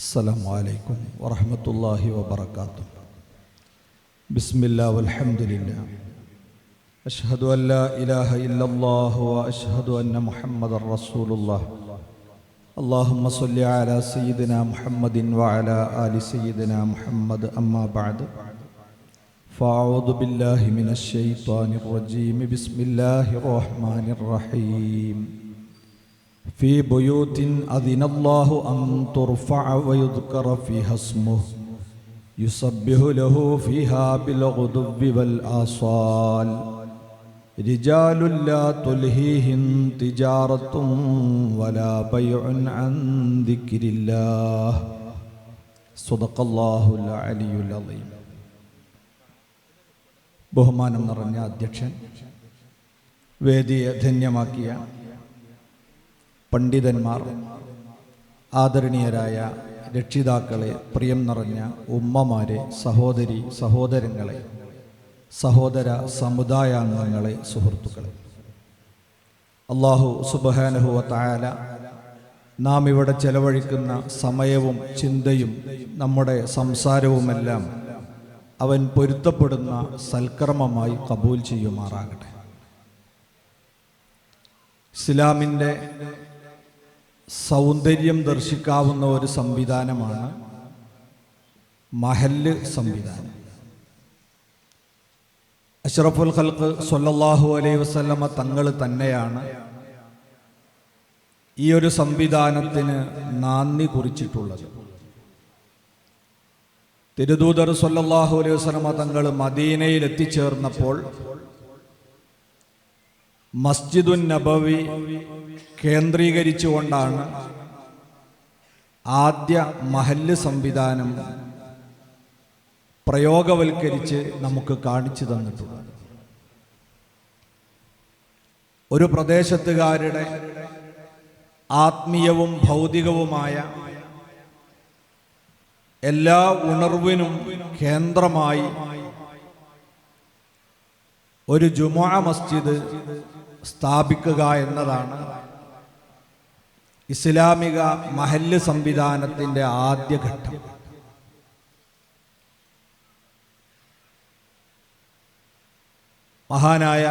السلام عليكم ورحمة الله وبركاته. بسم الله والحمد لله. أشهد أن لا إله إلا الله وأشهد أن محمد رسول الله. اللهم صل على سيدنا محمد وعلى آل سيدنا محمد. أما بعد فأعوذ بالله من الشيطان الرجيم. بسم الله الرحمن الرحيم. في بيوت أذن الله أن ترفع ويذكر فيها اسمه يسبح له فيها بالغدو والآصال رجال لا تلهيهم تجارة ولا بيع عن ذكر الله. صدق الله العلي العظيم. ബഹുമാനം നിറഞ്ഞ അധ്യക്ഷൻ, വേദിയെ ധന്യമാക്കിയ പണ്ഡിതന്മാർ, ആദരണീയരായ രക്ഷിതാക്കളെ, പ്രിയം നിറഞ്ഞ ഉമ്മമാരെ, സഹോദരി സഹോദരങ്ങളെ, സഹോദര സമുദായാംഗങ്ങളെ, സുഹൃത്തുക്കളെ, അല്ലാഹു സുബ്ഹാനഹു വ തആല നാം ഇവിടെ ചെലവഴിക്കുന്ന സമയവും ചിന്തയും നമ്മുടെ സംസാരവുമെല്ലാം അവൻ പൊരുത്തപ്പെടുന്ന സൽക്കർമ്മമായി കബൂൽ ചെയ്യുമാറാകട്ടെ. ഇസ്ലാമിൻ്റെ സൗന്ദര്യം ദർശിക്കാവുന്ന ഒരു സംവിധാനമാണ് മഹല്ല് സംവിധാനം. അഷ്റഫുൽ ഖൽഖ് സ്വല്ലല്ലാഹു അലൈഹി വസല്ലമ തങ്ങൾ തന്നെയാണ് ഈ ഒരു സംവിധാനത്തിന് നാന്ദി കുറിച്ചിട്ടുള്ളത്. തിരുദൂതർ സ്വല്ലല്ലാഹു അലൈഹി വസല്ലമ തങ്ങൾ മദീനയിൽ എത്തിച്ചേർന്നപ്പോൾ മസ്ജിദുൻ നബവി കേന്ദ്രീകരിച്ചുകൊണ്ടാണ് ആദ്യ മഹല്ല് സംവിധാനം പ്രയോഗവൽക്കരിച്ച് നമുക്ക് കാണിച്ചു തന്നിട്ടുള്ളത്. ഒരു പ്രദേശത്തുകാരുടെ ആത്മീയവും ഭൗതികവുമായ എല്ലാ ഉണർവിനും കേന്ദ്രമായി ഒരു ജുമുഅ മസ്ജിദ് സ്ഥാപിക്കുക എന്നതാണ് ഇസ്ലാമിക മഹല്ല് സംവിധാനത്തിൻ്റെ ആദ്യഘട്ടം. മഹാനായ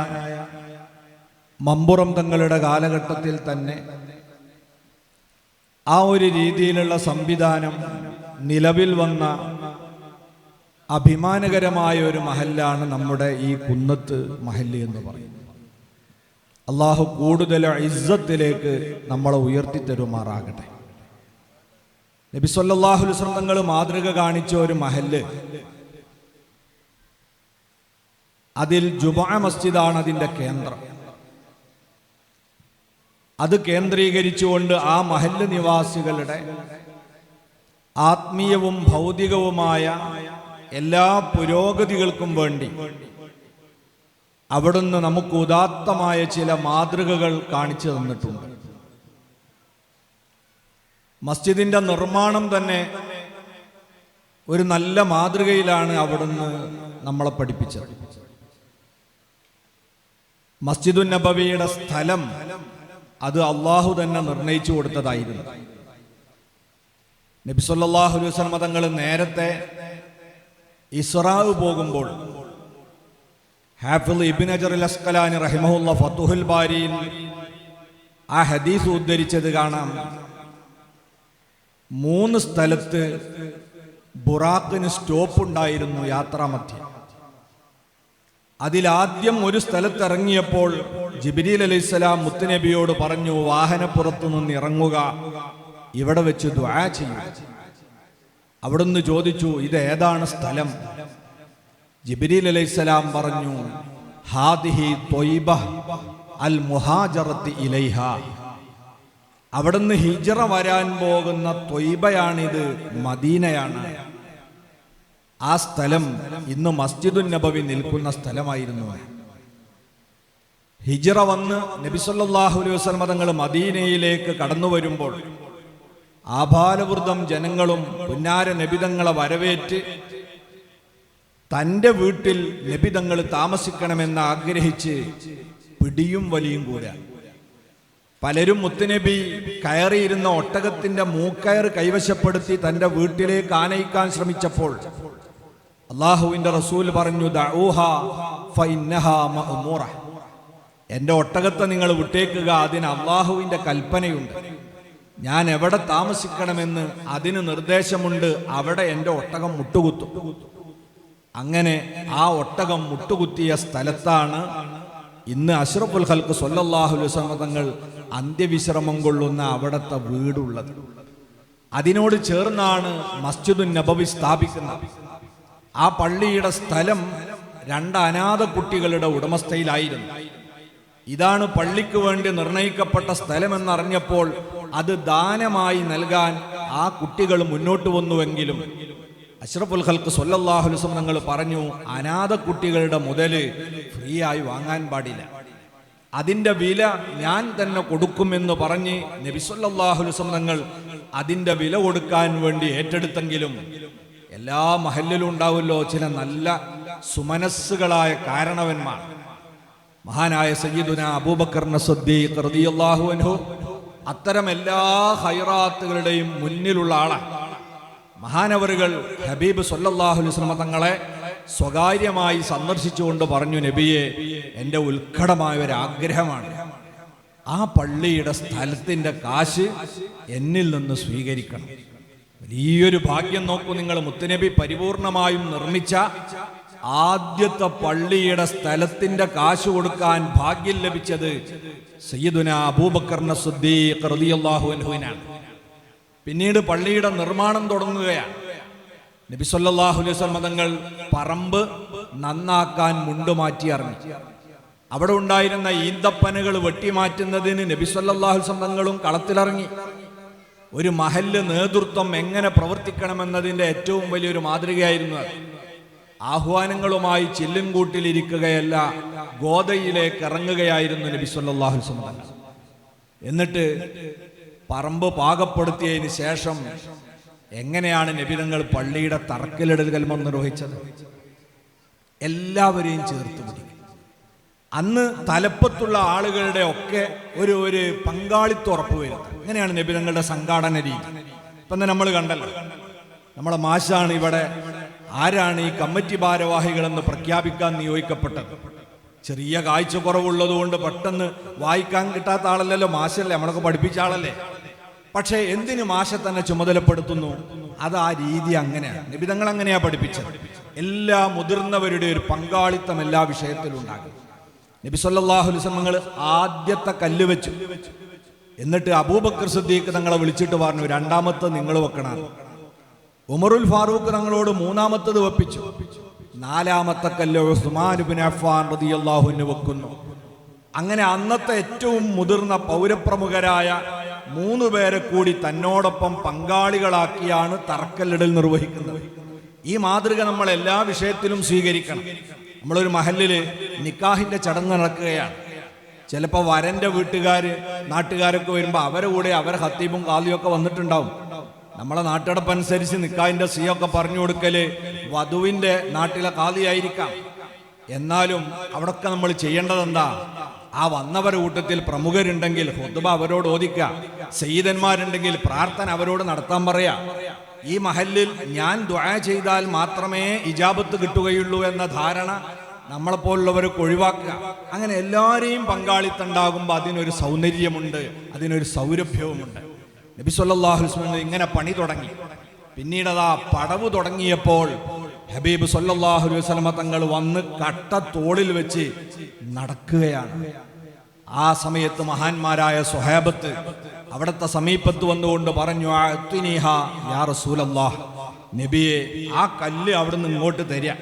മമ്പുറം തങ്ങളുടെ കാലഘട്ടത്തിൽ തന്നെ ആ ഒരു രീതിയിലുള്ള സംവിധാനം നിലവിൽ വന്ന അഭിമാനകരമായ ഒരു മഹല്ലാണ് നമ്മുടെ ഈ കുന്നത്ത് മഹല്ല് എന്ന് പറയുന്നത്. അള്ളാഹു കൂടുതൽ ഇസ്സത്തിലേക്ക് നമ്മളെ ഉയർത്തിത്തരുമാറാകട്ടെ. നബി സല്ലല്ലാഹു അലൈഹി വസല്ലം തങ്ങൾ മാതൃക കാണിച്ച ഒരു മഹല്ല്, അതിൽ ജുമുഅ മസ്ജിദാണ് അതിൻ്റെ കേന്ദ്രം. അത് കേന്ദ്രീകരിച്ചുകൊണ്ട് ആ മഹല്ല് നിവാസികളുടെ ആത്മീയവും ഭൗതികവുമായ എല്ലാ പുരോഗതികൾക്കും വേണ്ടി അവിടുന്ന് നമുക്ക് ഉദാത്തമായ ചില മാതൃകകൾ കാണിച്ചു തന്നിട്ടുണ്ട്. മസ്ജിദിന്റെ നിർമ്മാണം തന്നെ ഒരു നല്ല മാതൃകയിലാണ് അവിടുന്ന് നമ്മളെ പഠിപ്പിച്ചത്. മസ്ജിദുൻ നബവിയുടെ സ്ഥലം അത് അള്ളാഹു തന്നെ നിർണയിച്ചു കൊടുത്തതായിരുന്നു. നബി സല്ലല്ലാഹു അലൈഹി വസല്ലം തങ്ങൾ നേരത്തെ ഇസ്റാ പോകുമ്പോൾ ഹാഫിള് ഇബ്നു ഹജർ അൽ അസ്ഖലാനി റഹിമഹുല്ലാഹ് ഫതുഹുൽ ബാരിയിൽ ആ ഹദീസ് ഉദ്ധരിച്ചത് കാണാം. 3 സ്ഥലത്ത് ബുറാഖിന് സ്റ്റോപ്പ് ഉണ്ടായിരുന്നു യാത്രാമധ്യേ. അതിലാദ്യം ഒരു സ്ഥലത്ത് ഇറങ്ങിയപ്പോൾ ജിബ്രീൽ അലൈഹിസ്സലാം മുത്തുനബിയോട് പറഞ്ഞു, വാഹനപ്പുറത്തു നിന്ന് ഇറങ്ങുക, ഇവിടെ വെച്ച് ദുആ ചെയ്യുക. അവിടുന്ന് ചോദിച്ചു, ഇത് ഏതാണ് സ്ഥലം? ജിബ്രീൽ അലൈഹിസ്സലാം പറഞ്ഞു, ഹാദിഹി ത്വയ്ബ അൽ മുഹാജറത്തി ഇലൈഹ. അവിടുന്ന് ഹിജ്റ വരാൻ പോകുന്ന ത്വയ്ബയാണിത്, മദീനയാണ്. ആ സ്ഥലം ഇന്ന് മസ്ജിദുൻ നബവി നിൽക്കുന്ന സ്ഥലമായിരുന്നു. ഹിജ്റ വന്ന് നബി സല്ലല്ലാഹു അലൈഹി വസല്ലം തങ്ങൾ മദീനയിലേക്ക് കടന്നു വരുമ്പോൾ ആഭാലവൃദ്ധം ജനങ്ങളും പുന്നാര നബിതങ്ങളെ വരവേറ്റ് തൻ്റെ വീട്ടിൽ നബിതങ്ങൾ താമസിക്കണമെന്ന് ആഗ്രഹിച്ച് പിടിയും വലിയും കൂടെ പലരും മുത്തുനബി കയറിയിരുന്ന ഒട്ടകത്തിന്റെ മൂക്കയർ കൈവശപ്പെടുത്തി തന്റെ വീട്ടിലേക്ക് ആനയിക്കാൻ ശ്രമിച്ചപ്പോൾ അള്ളാഹുവിന്റെ റസൂൽ പറഞ്ഞു, ദഊഹാ ഫഇന്നഹാ മഅ്മൂറ. എൻ്റെ ഒട്ടകത്തെ നിങ്ങൾ വിട്ടേക്കുക, അതിന് അള്ളാഹുവിന്റെ കൽപ്പനയുണ്ട്. ഞാൻ എവിടെ താമസിക്കണമെന്ന് അതിന് നിർദ്ദേശമുണ്ട്, അവിടെ എൻ്റെ ഒട്ടകം മുട്ടുകുത്തും. അങ്ങനെ ആ ഒട്ടകം മുട്ടുകുത്തിയ സ്ഥലത്താണ് ഇന്ന് അഷ്റഫുൽ ഖൽഖ് സ്വല്ലല്ലാഹു അലൈഹി വസല്ലം തങ്ങൾ അന്ത്യവിശ്രമം കൊള്ളുന്ന അവിടുത്തെ വീടുള്ളത്. അതിനോട് ചേർന്നാണ് മസ്ജിദുൻ നബവി സ്ഥാപിക്കുന്നത്. ആ പള്ളിയുടെ സ്ഥലം 2 അനാഥ കുട്ടികളുടെ ഉടമസ്ഥയിലായിരുന്നു. ഇതാണ് പള്ളിക്ക് വേണ്ടി നിർണയിക്കപ്പെട്ട സ്ഥലമെന്നറിഞ്ഞപ്പോൾ അത് ദാനമായി നൽകാൻ ആ കുട്ടികൾ മുന്നോട്ട് വന്നുവെങ്കിലും അഷ്റഫുൽ ഖൽഖ് സ്വല്ലല്ലാഹു അലൈഹി വസല്ലം തങ്ങൾ പറഞ്ഞു, അനാഥ കുട്ടികളുടെ മുതല് ഫ്രീ ആയി വാങ്ങാൻ പാടില്ല, അതിൻ്റെ വില ഞാൻ തന്നെ കൊടുക്കുമെന്ന് പറഞ്ഞ് നബി സല്ലല്ലാഹു അലൈഹി വസല്ലം തങ്ങൾ അതിൻ്റെ വില കൊടുക്കാൻ വേണ്ടി ഏറ്റെടുത്തെങ്കിലും എല്ലാ മഹല്ലിലും ഉണ്ടാവുമല്ലോ ചില നല്ല സുമനസ്സുകളായ കാരണവന്മാർ. മഹാനായ സയ്യിദുന അബൂബക്കർ സിദ്ദീഖ് റളിയല്ലാഹു അൻഹു അത്തരം എല്ലാ ഖൈറാത്തുകളുടെയും മുന്നിലുള്ള ആളാണ്. മഹാനവറുകൾ ഹബീബ് സല്ലല്ലാഹു അലൈഹി വസല്ലം തങ്ങളെ സ്വകാര്യമായി സന്ദർശിച്ചുകൊണ്ട് പറഞ്ഞു, നബിയെ, എൻ്റെ ഉത്കടമായ ഒരു ആഗ്രഹമാണ്, ആ പള്ളിയുടെ സ്ഥലത്തിൻ്റെ കാശ് എന്നിൽ നിന്ന് സ്വീകരിക്കണം. വലിയൊരു ഭാഗ്യം നോക്കൂ നിങ്ങൾ, മുത്തുനബി പരിപൂർണമായും നിർമ്മിച്ച ആദ്യത്തെ പള്ളിയുടെ സ്ഥലത്തിന്റെ കാശ് കൊടുക്കാൻ ഭാഗ്യം ലഭിച്ചത് സയ്യിദുന അബൂബക്കർ സിദ്ദീഖ് റളിയല്ലാഹു അൻഹുവിനാണ്. പിന്നീട് പള്ളിയുടെ നിർമ്മാണം തുടങ്ങുകയാണ്. നബി സല്ലല്ലാഹു അലൈഹി വസല്ലം തങ്ങൾ പറമ്പ് നന്നാക്കാൻ മുണ്ടുമാറ്റി ഇറങ്ങി. അവിടെ ഉണ്ടായിരുന്ന ഈന്തപ്പനകൾ വെട്ടിമാറ്റുന്നതിന് നബി സല്ലല്ലാഹു അലൈഹി വസല്ലം തങ്ങളും കളത്തിലിറങ്ങി. ഒരു മഹല്ല് നേതൃത്വം എങ്ങനെ പ്രവർത്തിക്കണമെന്നതിൻ്റെ ഏറ്റവും വലിയൊരു മാതൃകയായിരുന്നു അത്. ആഹ്വാനങ്ങളുമായി ചില്ലുംകൂട്ടിലിരിക്കുകയല്ല, ഗോദയിലേക്ക് ഇറങ്ങുകയായിരുന്നു നബി സല്ലല്ലാഹു അലൈഹി വസല്ലം തങ്ങൾ. എന്നിട്ട് പറമ്പ് പാകപ്പെടുത്തിയതിന് ശേഷം എങ്ങനെയാണ് നബി തങ്ങൾ പള്ളിയുടെ തറക്കല്ലിടൽ കർമ്മം നിർവഹിച്ചത്? എല്ലാവരെയും ചേർത്ത് പിടിക്കും. അന്ന് തലപ്പത്തുള്ള ആളുകളുടെ ഒക്കെ ഒരു പങ്കാളിത്തം ഉറപ്പുവരുത്തും. ഇങ്ങനെയാണ് നബി തങ്ങളുടെ സംഘാടന രീതി. ഇപ്പം നമ്മൾ കണ്ടല്ലോ, നമ്മളെ മാഷാണ് ഇവിടെ ആരാണ് ഈ കമ്മിറ്റി ഭാരവാഹികളെന്ന് പ്രഖ്യാപിക്കാൻ നിയോഗിക്കപ്പെട്ടത്. ചെറിയ കാഴ്ചക്കുറവുള്ളത് കൊണ്ട് പെട്ടെന്ന് വായിക്കാൻ കിട്ടാത്ത ആളല്ലല്ലോ മാഷല്ലേ, നമ്മളൊക്കെ പഠിപ്പിച്ച ആളല്ലേ. പക്ഷേ എന്തിനു മാഷെ തന്നെ ചുമതലപ്പെടുത്തുന്നു? അത് ആ രീതി അങ്ങനെയാണ്, നബി തങ്ങൾ അങ്ങനെയാ പഠിപ്പിച്ചത്. എല്ലാ മുതിർന്നവരുടെ ഒരു പങ്കാളിത്തം എല്ലാ വിഷയത്തിലും ഉണ്ടാകും. നബി സല്ലല്ലാഹു അലൈഹി വസല്ലം ആദ്യത്തെ കല്ല് വെച്ചു. എന്നിട്ട് അബൂബക്കർ സിദ്ദീഖ് തങ്ങളെ വിളിച്ചിട്ട് പറഞ്ഞു, രണ്ടാമത്തെ നിങ്ങൾ വെക്കണം. ഉമറുൽ ഫാറൂഖ് തങ്ങളോട് മൂന്നാമത്തത് വെപ്പിച്ചു. നാലാമത്തെ കല്ല് ഉസ്മാൻ ഇബ്നു അഫ്ഫാൻ റളിയല്ലാഹു അൻഹു വെക്കുന്നു. അങ്ങനെ അന്നത്തെ ഏറ്റവും മുതിർന്ന പൗരപ്രമുഖരായ 3 പേരെ കൂടി തന്നോടൊപ്പം പങ്കാളികളാക്കിയാണ് തറക്കല്ലിടൽ നിർവഹിക്കുന്നത്. ഈ മാതൃക നമ്മൾ എല്ലാ വിഷയത്തിലും സ്വീകരിക്കണം. നമ്മളൊരു മഹല്ലില് നിക്കാഹിന്റെ ചടങ്ങ് നടക്കുകയാണ്. ചിലപ്പോൾ വരന്റെ വീട്ടുകാര് നാട്ടുകാരൊക്കെ വരുമ്പോൾ അവരെ കൂടെ അവരെ ഖത്തീബും ഖാദിയും ഒക്കെ വന്നിട്ടുണ്ടാവും. നമ്മളെ നാട്ടടപ്പനുസരിച്ച് നിക്കാഹിന്റെ സിയൊക്കെ പറഞ്ഞു കൊടുക്കല് വധുവിന്റെ നാട്ടിലെ ഖാദിയായിരിക്കാം. എന്നാലും അവിടൊക്കെ നമ്മൾ ചെയ്യേണ്ടത് എന്താ? ആ വന്നവരുടെ കൂട്ടത്തിൽ പ്രമുഖരുണ്ടെങ്കിൽ ഖുത്ബ അവരോട് ഓദിക്കുക, സയ്യിദന്മാരുണ്ടെങ്കിൽ പ്രാർത്ഥന അവരോട് നടത്താൻ പറയാ. ഈ മഹല്ലിൽ ഞാൻ ദുആ ചെയ്താൽ മാത്രമേ ഇജാബത്ത് കിട്ടുകയുള്ളൂ എന്ന ധാരണ നമ്മളെപ്പോലുള്ളവർക്ക് ഒഴിവാക്കുക. അങ്ങനെ എല്ലാവരെയും പങ്കാളിത്തമുണ്ടാകുമ്പോൾ അതിനൊരു സൗന്ദര്യമുണ്ട്, അതിനൊരു സൗരഭ്യവുമുണ്ട്. നബി സല്ലല്ലാഹു അലൈഹി വസല്ലം ഇങ്ങനെ പണി തുടങ്ങി. പിന്നീട് അതാ പടവ് തുടങ്ങിയപ്പോൾ ഹബീബ് സല്ലല്ലാഹു അലൈഹി വസല്ലം തങ്ങൾ വന്ന് കട്ട തോളിൽ വെച്ച് നടക്കുകയാണ്. ആ സമയത്ത് മഹാന്മാരായ സ്വഹാബത്ത് അവിടുത്തെ സമീപത്ത് വന്നുകൊണ്ട് പറഞ്ഞു, അഅ്തിനിഹാ യാ റസൂലല്ലാഹ്, നബിയെ ആ കല്ല് അവിടുന്ന് ഇങ്ങോട്ട് തരിക,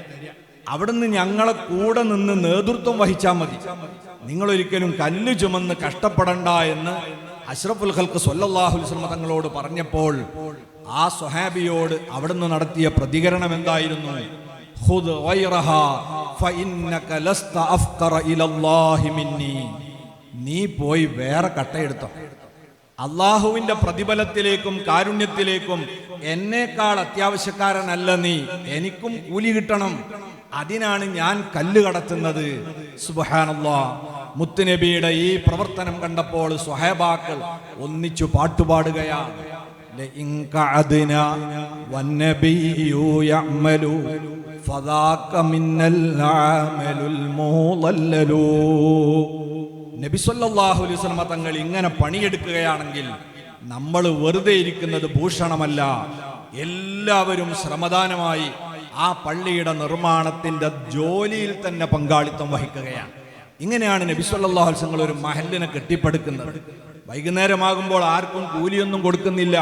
അവിടുന്ന് ഞങ്ങളെ കൂടെ നിന്ന് നേതൃത്വം വഹിച്ചാൽ മതി, നിങ്ങളൊരിക്കലും കല്ല് ചുമന്ന് കഷ്ടപ്പെടണ്ട എന്ന് അഷ്റഫുൽ ഖൽഖ് സ്വല്ലല്ലാഹു അലൈഹി വസല്ലം തങ്ങളോട് പറഞ്ഞപ്പോൾ ആ സ്വഹാബിയോട് അവിടുന്ന് നടത്തിയ പ്രതികരണം എന്തായിരുന്നു? ഖുദ് ഗൈറഹാ ഫഇന്നക ലസ്ത അഫ്ഖറ ഇലല്ലാഹി മിന്നി, നീ പോയി വേറെ കട്ടയെടുത്തോ, അള്ളാഹുവിന്റെ പ്രതിഫലത്തിലേക്കും കാരുണ്യത്തിലേക്കും എന്നേക്കാൾ അത്യാവശ്യക്കാരനല്ല നീ, എനിക്കും കൂലി കിട്ടണം, അതിനാണ് ഞാൻ കല്ല് കടത്തുന്നത്. സുബ്ഹാനല്ലാഹ്, മുത്തുനബിയുടെ ഈ പ്രവർത്തനം കണ്ടപ്പോൾ സ്വഹാബാക്കൾ ഒന്നിച്ചു പാട്ടുപാടുകയാണ്. ലഇൻ ഖഅദ്ന വന്നബിയ്യു യഅമലു ഫദാക മിന്നൽ അമലുൽ മുളല്ലലു. നബി സല്ലല്ലാഹു അലൈഹി വസല്ലം തങ്ങൾ ഇങ്ങനെ പണിയെടുക്കുകയാണെങ്കിൽ നമ്മൾ വെറുതെ ഇരിക്കുന്നത് ഭൂഷണമല്ല. എല്ലാവരും ശ്രമദാനമായി ആ പള്ളിയുടെ നിർമ്മാണത്തിന്റെ ജോലിയിൽ തന്നെ പങ്കാളിത്തം വഹിക്കുകയാണ്. ഇങ്ങനെയാണ് നബി സല്ലല്ലാഹു അലൈഹി വസല്ലം ഒരു മഹല്ലിനെ കെട്ടിപ്പടുക്കുന്നത്. വൈകുന്നേരമാകുമ്പോൾ ആർക്കും കൂലിയൊന്നും കൊടുക്കുന്നില്ല.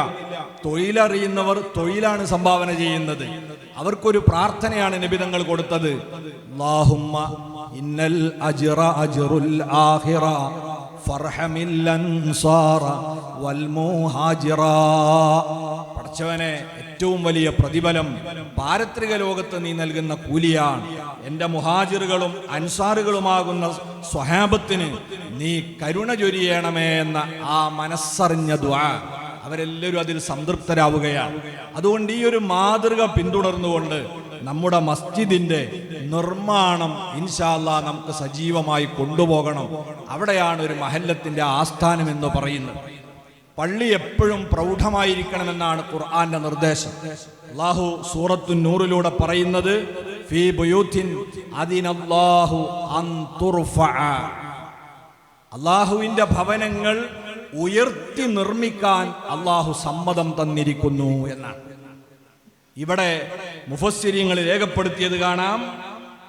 തൊഴിലറിയുന്നവർ തൊഴിലാണ് സംഭാവന ചെയ്യുന്നത്. അവർക്കൊരു പ്രാർത്ഥനയാണ് നബി തങ്ങൾ കൊടുത്തത്. അല്ലാഹുമ്മ ഇന്നൽ അജ്റ അജ്റുൽ ആഖിറ ഫർഹമിൽ അൻസാറ വൽ മുഹാജിറ. പടച്ചവനെ, ഏറ്റവും വലിയ പ്രതിഫലം പാരത്രിക ലോകത്ത് നീ നൽകുന്ന കൂലിയാണ്. എൻ്റെ മുഹാജിറുകളും അൻസാറുകളുമാകുന്ന സ്വഹാബത്തിന് നീ കരുണ ചൊരിയണമേ എന്ന ആ മനസ്സറിഞ്ഞ ദുആ, അവരെല്ലാവരും അതിൽ സംതൃപ്തരാവുകയാണ്. അതുകൊണ്ട് ഈ ഒരു മാതൃക പിന്തുടർന്നുകൊണ്ട് നമ്മുടെ മസ്ജിദിന്റെ നിർമ്മാണം ഇൻഷാ അല്ലാഹ് നമുക്ക് സജീവമായി കൊണ്ടുപോകണം. അവിടെയാണ് ഒരു മഹല്ലത്തിന്റെ ആസ്ഥാനം എന്ന് പറയുന്നത്. പള്ളി എപ്പോഴും പ്രൗഢമായിരിക്കണമെന്നാണ് ഖുർആന്റെ നിർദ്ദേശം. അല്ലാഹു സൂറത്തു നൂറിലൂടെ പറയുന്നത് ഫീ ബുയൂത്തിൻ അദിനല്ലാഹു അൻ തുർഫഅ. അല്ലാഹുവിന്റെ ഭവനങ്ങൾ ഉയർത്തി നിർമ്മിക്കാൻ അല്ലാഹു സമ്മതം തന്നിരിക്കുന്നു എന്നാണ്. ഇവിടെ മുഫസ്സിരീങ്ങൾ രേഖപ്പെടുത്തിയത് കാണാം.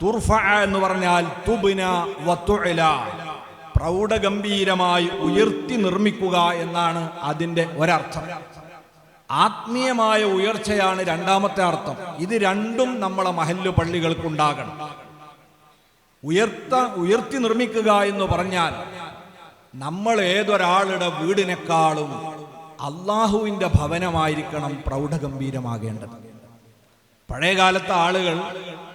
തുർഫഅ എന്ന് പറഞ്ഞാൽ തുബ്ന വതുഅല, പ്രൗഢഗംഭീരമായി ഉയർത്തി നിർമ്മിക്കുക എന്നാണ് അതിൻ്റെ ഒരർത്ഥം. ആത്മീയമായ ഉയർച്ചയാണ് രണ്ടാമത്തെ അർത്ഥം. ഇത് രണ്ടും നമ്മളെ മഹല്ല് പള്ളികൾക്കുണ്ടാകണം. ഉയർത്തി നിർമ്മിക്കുക എന്ന് പറഞ്ഞാൽ നമ്മൾ ഏതൊരാളുടെ വീടിനേക്കാളും അള്ളാഹുവിൻ്റെ ഭവനമായിരിക്കണം പ്രൗഢഗംഭീരമാകേണ്ടത്. പഴയകാലത്തെ ആളുകൾ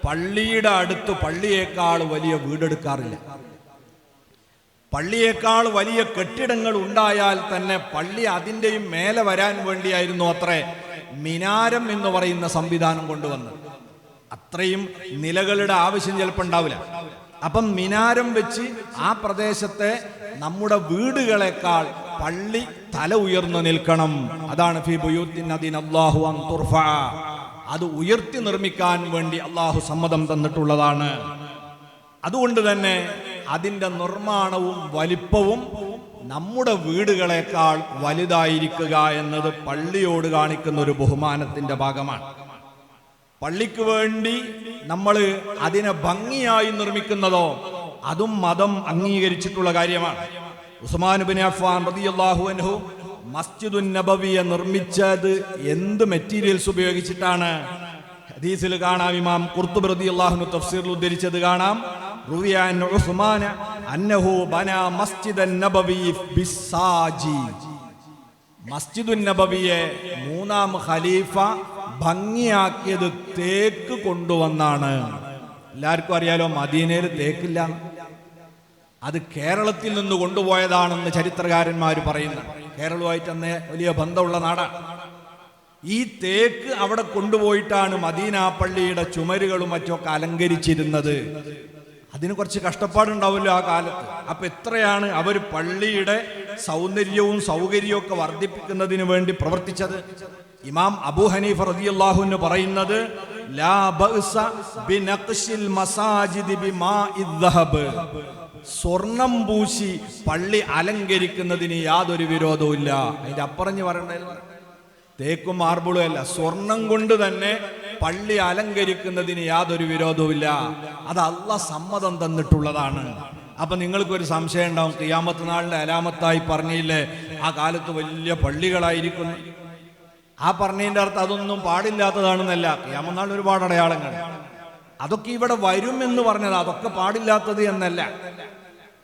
പള്ളിയുടെ അടുത്ത് പള്ളിയേക്കാൾ വലിയ വീടെടുക്കാറില്ല. പള്ളിയേക്കാൾ വലിയ കെട്ടിടങ്ങൾ ഉണ്ടായാൽ തന്നെ പള്ളി അതിൻ്റെയും മേലെ വരാൻ വേണ്ടിയായിരുന്നു അത്രേ മിനാരം എന്ന് പറയുന്ന സംവിധാനം കൊണ്ടുവന്നത്. അത്രയും നിലകളുടെ ആവശ്യം ചിലപ്പോൾ ഉണ്ടാവില്ല. അപ്പം മിനാരം വെച്ച് ആ പ്രദേശത്തെ നമ്മുടെ വീടുകളെക്കാൾ പള്ളി തല ഉയർന്നു നിൽക്കണം. അതാണ് ഫീ ബുയൂത്തിൻ അദിനല്ലാഹു അൻ തുർഫഅ. അത് ഉയർത്തി നിർമ്മിക്കാൻ വേണ്ടി അള്ളാഹു സമ്മതം തന്നിട്ടുള്ളതാണ്. അതുകൊണ്ട് തന്നെ അതിൻ്റെ നിർമ്മാണവും വലിപ്പവും നമ്മുടെ വീടുകളെക്കാൾ വലുതായിരിക്കുക എന്നത് പള്ളിയോട് കാണിക്കുന്ന ഒരു ബഹുമാനത്തിന്റെ ഭാഗമാണ്. പള്ളിക്ക് വേണ്ടി നമ്മൾ അതിനെ ഭംഗിയായി നിർമ്മിക്കുന്നതോ അതും മതം അംഗീകരിച്ചിട്ടുള്ള കാര്യമാണ്. ഉസ്മാൻ ഇബ്നു അഫ്ഫാൻ റളിയല്ലാഹു അൻഹു മസ്ജിദുൻ നബവിയെ നിർമ്മിച്ചത് എന്ത് മെറ്റീരിയൽസ് ഉപയോഗിച്ചിട്ടാണ്? ഹദീസിൽ കാണാം, ഇമാം ഖുർത്തുബി റളിയല്ലാഹു അൻഹു തഫ്സീറിൽ ഉദ്ധരിച്ചത് കാണാം. റുവിയ അൻ ഉസ്മാന അന്നഹു ബനാ മസ്ജിദൻ നബവി ബിസ്സാജി. മസ്ജിദുൻ നബവിയെ മൂന്നാം ഖലീഫ ഭംഗിയാക്കിയത് തേക്ക് കൊണ്ടുവന്നാണ്. എല്ലാവർക്കും അറിയാലോ മദീനയിൽ തേക്കില്ല. അത് കേരളത്തിൽ നിന്ന് കൊണ്ടുപോയതാണെന്ന് ചരിത്രകാരന്മാർ പറയുന്നു. കേരളവുമായിട്ട് അന്ന് വലിയ ബന്ധമുള്ള നാടാണ്. ഈ തേക്ക് അവിടെ കൊണ്ടുപോയിട്ടാണ് മദീന പള്ളിയുടെ ചുമരുകളും മറ്റൊക്കെ അലങ്കരിച്ചിരുന്നത്. അതിന് കുറച്ച് കഷ്ടപ്പാടുണ്ടാവുമല്ലോ ആ കാലത്ത്. അപ്പൊ എത്രയാണ് അവർ പള്ളിയുടെ സൗന്ദര്യവും സൗകര്യവും ഒക്കെ വർദ്ധിപ്പിക്കുന്നതിന് വേണ്ടി പ്രവർത്തിച്ചത്. ഇമാം അബൂ ഹനീഫ റളിയല്ലാഹു അൻഹു പറയുന്നത് ലാ ബഅസ ബിനഖ്ശിൽ മസാജിദി ബിമാഇദ് ദഹബ്. സ്വർണം പൂശി പള്ളി അലങ്കരിക്കുന്നതിന് യാതൊരു വിരോധവും ഇല്ല. അതിന്റെ അപ്പുറഞ്ഞ് പറയണ തേക്കും മാർബിളും അല്ല, സ്വർണം കൊണ്ട് തന്നെ പള്ളി അലങ്കരിക്കുന്നതിന് യാതൊരു വിരോധവുമില്ല. അത് അല്ലാഹ് സമ്മതം തന്നിട്ടുള്ളതാണ്. അപ്പൊ നിങ്ങൾക്കൊരു സംശയം ഉണ്ടാവും, ഖിയാമത്ത് നാളിന്റെ അലാമത്തായി പറഞ്ഞില്ലേ ആ കാലത്ത് വലിയ പള്ളികളായിരിക്കുന്നു. ആ പറഞ്ഞതിന്റെ അർത്ഥം അതൊന്നും പാടില്ലാത്തതാണെന്നല്ല. ഖിയാമത്ത് നാളിൽ ഒരുപാട് അടയാളങ്ങൾ അതൊക്കെ ഇവിടെ വരും എന്ന് പറഞ്ഞത് അതൊക്കെ പാടില്ലാത്തത് എന്നല്ല.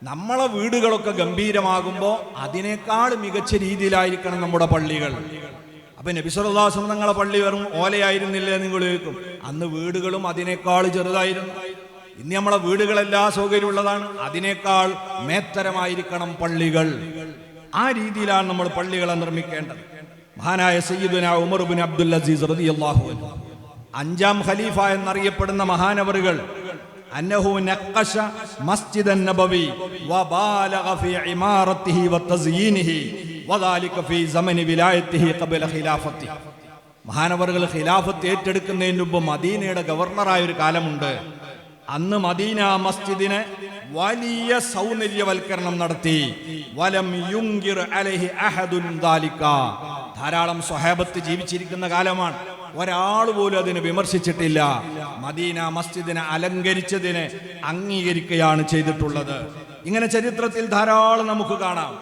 നമ്മളെ വീടുകളൊക്കെ ഗംഭീരമാകുമ്പോൾ അതിനേക്കാൾ മികച്ച രീതിയിലായിരിക്കണം നമ്മുടെ പള്ളികൾ. അപ്പൊ നബി സല്ലല്ലാഹു അലൈഹി വസല്ലം തങ്ങളെ പള്ളി വെറും ഓലയായിരുന്നില്ലേ നിങ്ങൾ ചോദിക്കും. അന്ന് വീടുകളും അതിനേക്കാൾ ചെറുതായിരുന്നു. ഇന്ന് നമ്മളെ വീടുകളെല്ലാ സൗകര്യമുള്ളതാണ്. അതിനേക്കാൾ മേത്തരമായിരിക്കണം പള്ളികൾ. ആ രീതിയിലാണ് നമ്മൾ പള്ളികളെ നിർമ്മിക്കേണ്ടത്. മഹാനായ സയ്യിദുനാ ഉമർ ഇബ്നു അബ്ദുൽ അസീസ് റളിയല്ലാഹു അൻഹു, അഞ്ചാം ഖലീഫ എന്നറിയപ്പെടുന്ന മഹാനവറുകൾ അന്നഹു നഖശ മസ്ജിദൻ നബവി വബാലഗ ഫീ ഇമാറത്തിഹി വതസ്യീനിഹി വദാലിക ഫീ സമനി വിലായത്തിഹി ഖബല ഖിലാഫത്തി. മഹാനവറുകൾ ഖിലാഫത്ത് ഏറ്റെടുക്കുന്നതിന് മുമ്പ് മദീനയുടെ ഗവർണറായ ഒരു കാലമുണ്ട്. അന്ന് മദീന മസ്ജിദിനെ വലിയ സൗന്ദര്യവൽക്കരണം നടത്തി. വലം യുങ്കിർ അലൈഹി അഹദുൻ ദാലിക. ധാരാളം സ്വഹാബത്ത് ജീവിച്ചിരിക്കുന്ന കാലമാണ്. ഒരാൾ പോലും അതിനെ വിമർശിച്ചിട്ടില്ല. മദീന മസ്ജിദിനെ അലങ്കരിച്ചതിനെ അംഗീകരിക്കുകയാണ് ചെയ്തിട്ടുള്ളത്. ഇങ്ങനെ ചരിത്രത്തിൽ ധാരാളം നമുക്ക് കാണാം.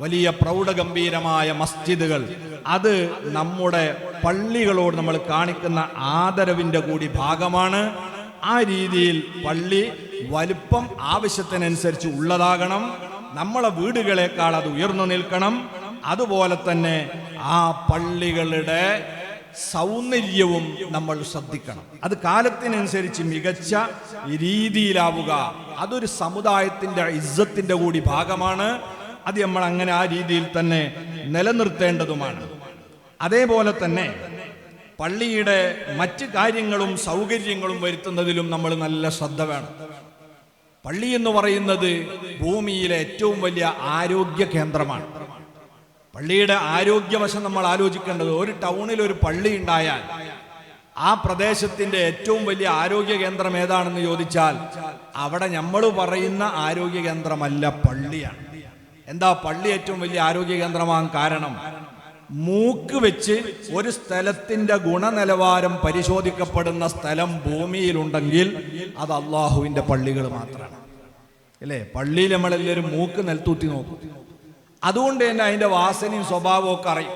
വലിയ പ്രൗഢഗംഭീരമായ മസ്ജിദുകൾ, അത് നമ്മുടെ പള്ളികളോട് നമ്മൾ കാണിക്കുന്ന ആദരവിന്റെ കൂടി ഭാഗമാണ്. ആ രീതിയിൽ പള്ളി വലുപ്പം ആവശ്യത്തിനനുസരിച്ച് ഉള്ളതാകണം. നമ്മളെ വീടുകളെക്കാൾ അത് ഉയർന്നു നിൽക്കണം. അതുപോലെ തന്നെ ആ പള്ളികളുടെ സൗന്ദര്യവും നമ്മൾ ശ്രദ്ധിക്കണം. അത് കാലത്തിനനുസരിച്ച് മികച്ച രീതിയിലാവുക. അതൊരു സമുദായത്തിന്റെ ഇസ്സത്തിന്റെ കൂടി ഭാഗമാണ്. അത് നമ്മൾ അങ്ങനെ ആ രീതിയിൽ തന്നെ നിലനിർത്തേണ്ടതുമാണ്. അതേപോലെ തന്നെ പള്ളിയുടെ മറ്റ് കാര്യങ്ങളും സൗകര്യങ്ങളും വരുത്തുന്നതിലും നമ്മൾ നല്ല ശ്രദ്ധ വേണം. പള്ളി എന്ന് പറയുന്നത് ഭൂമിയിലെ ഏറ്റവും വലിയ ആരോഗ്യ കേന്ദ്രമാണ്. പള്ളിയുടെ ആരോഗ്യവശം നമ്മൾ ആലോചിക്കേണ്ടത്, ഒരു ടൗണിൽ ഒരു പള്ളി ഉണ്ടായാൽ ആ പ്രദേശത്തിന്റെ ഏറ്റവും വലിയ ആരോഗ്യ കേന്ദ്രം ഏതാണെന്ന് ചോദിച്ചാൽ അവിടെ നമ്മൾ പറയുന്ന ആരോഗ്യ കേന്ദ്രമല്ല, പള്ളിയാണ്. എന്താ പള്ളി ഏറ്റവും വലിയ ആരോഗ്യ കേന്ദ്രമാകാൻ കാരണം? മൂക്ക് വെച്ച് ഒരു സ്ഥലത്തിന്റെ ഗുണനിലവാരം പരിശോധിക്കപ്പെടുന്ന സ്ഥലം ഭൂമിയിലുണ്ടെങ്കിൽ അത് അള്ളാഹുവിന്റെ പള്ളികൾ മാത്രമാണ്, അല്ലേ? പള്ളിയിൽ നമ്മളെല്ലാവരും മൂക്ക് നിലത്തൂത്തി നോക്കും. അതുകൊണ്ട് തന്നെ അതിന്റെ വാസനയും സ്വഭാവവും ഒക്കെ അറിയും.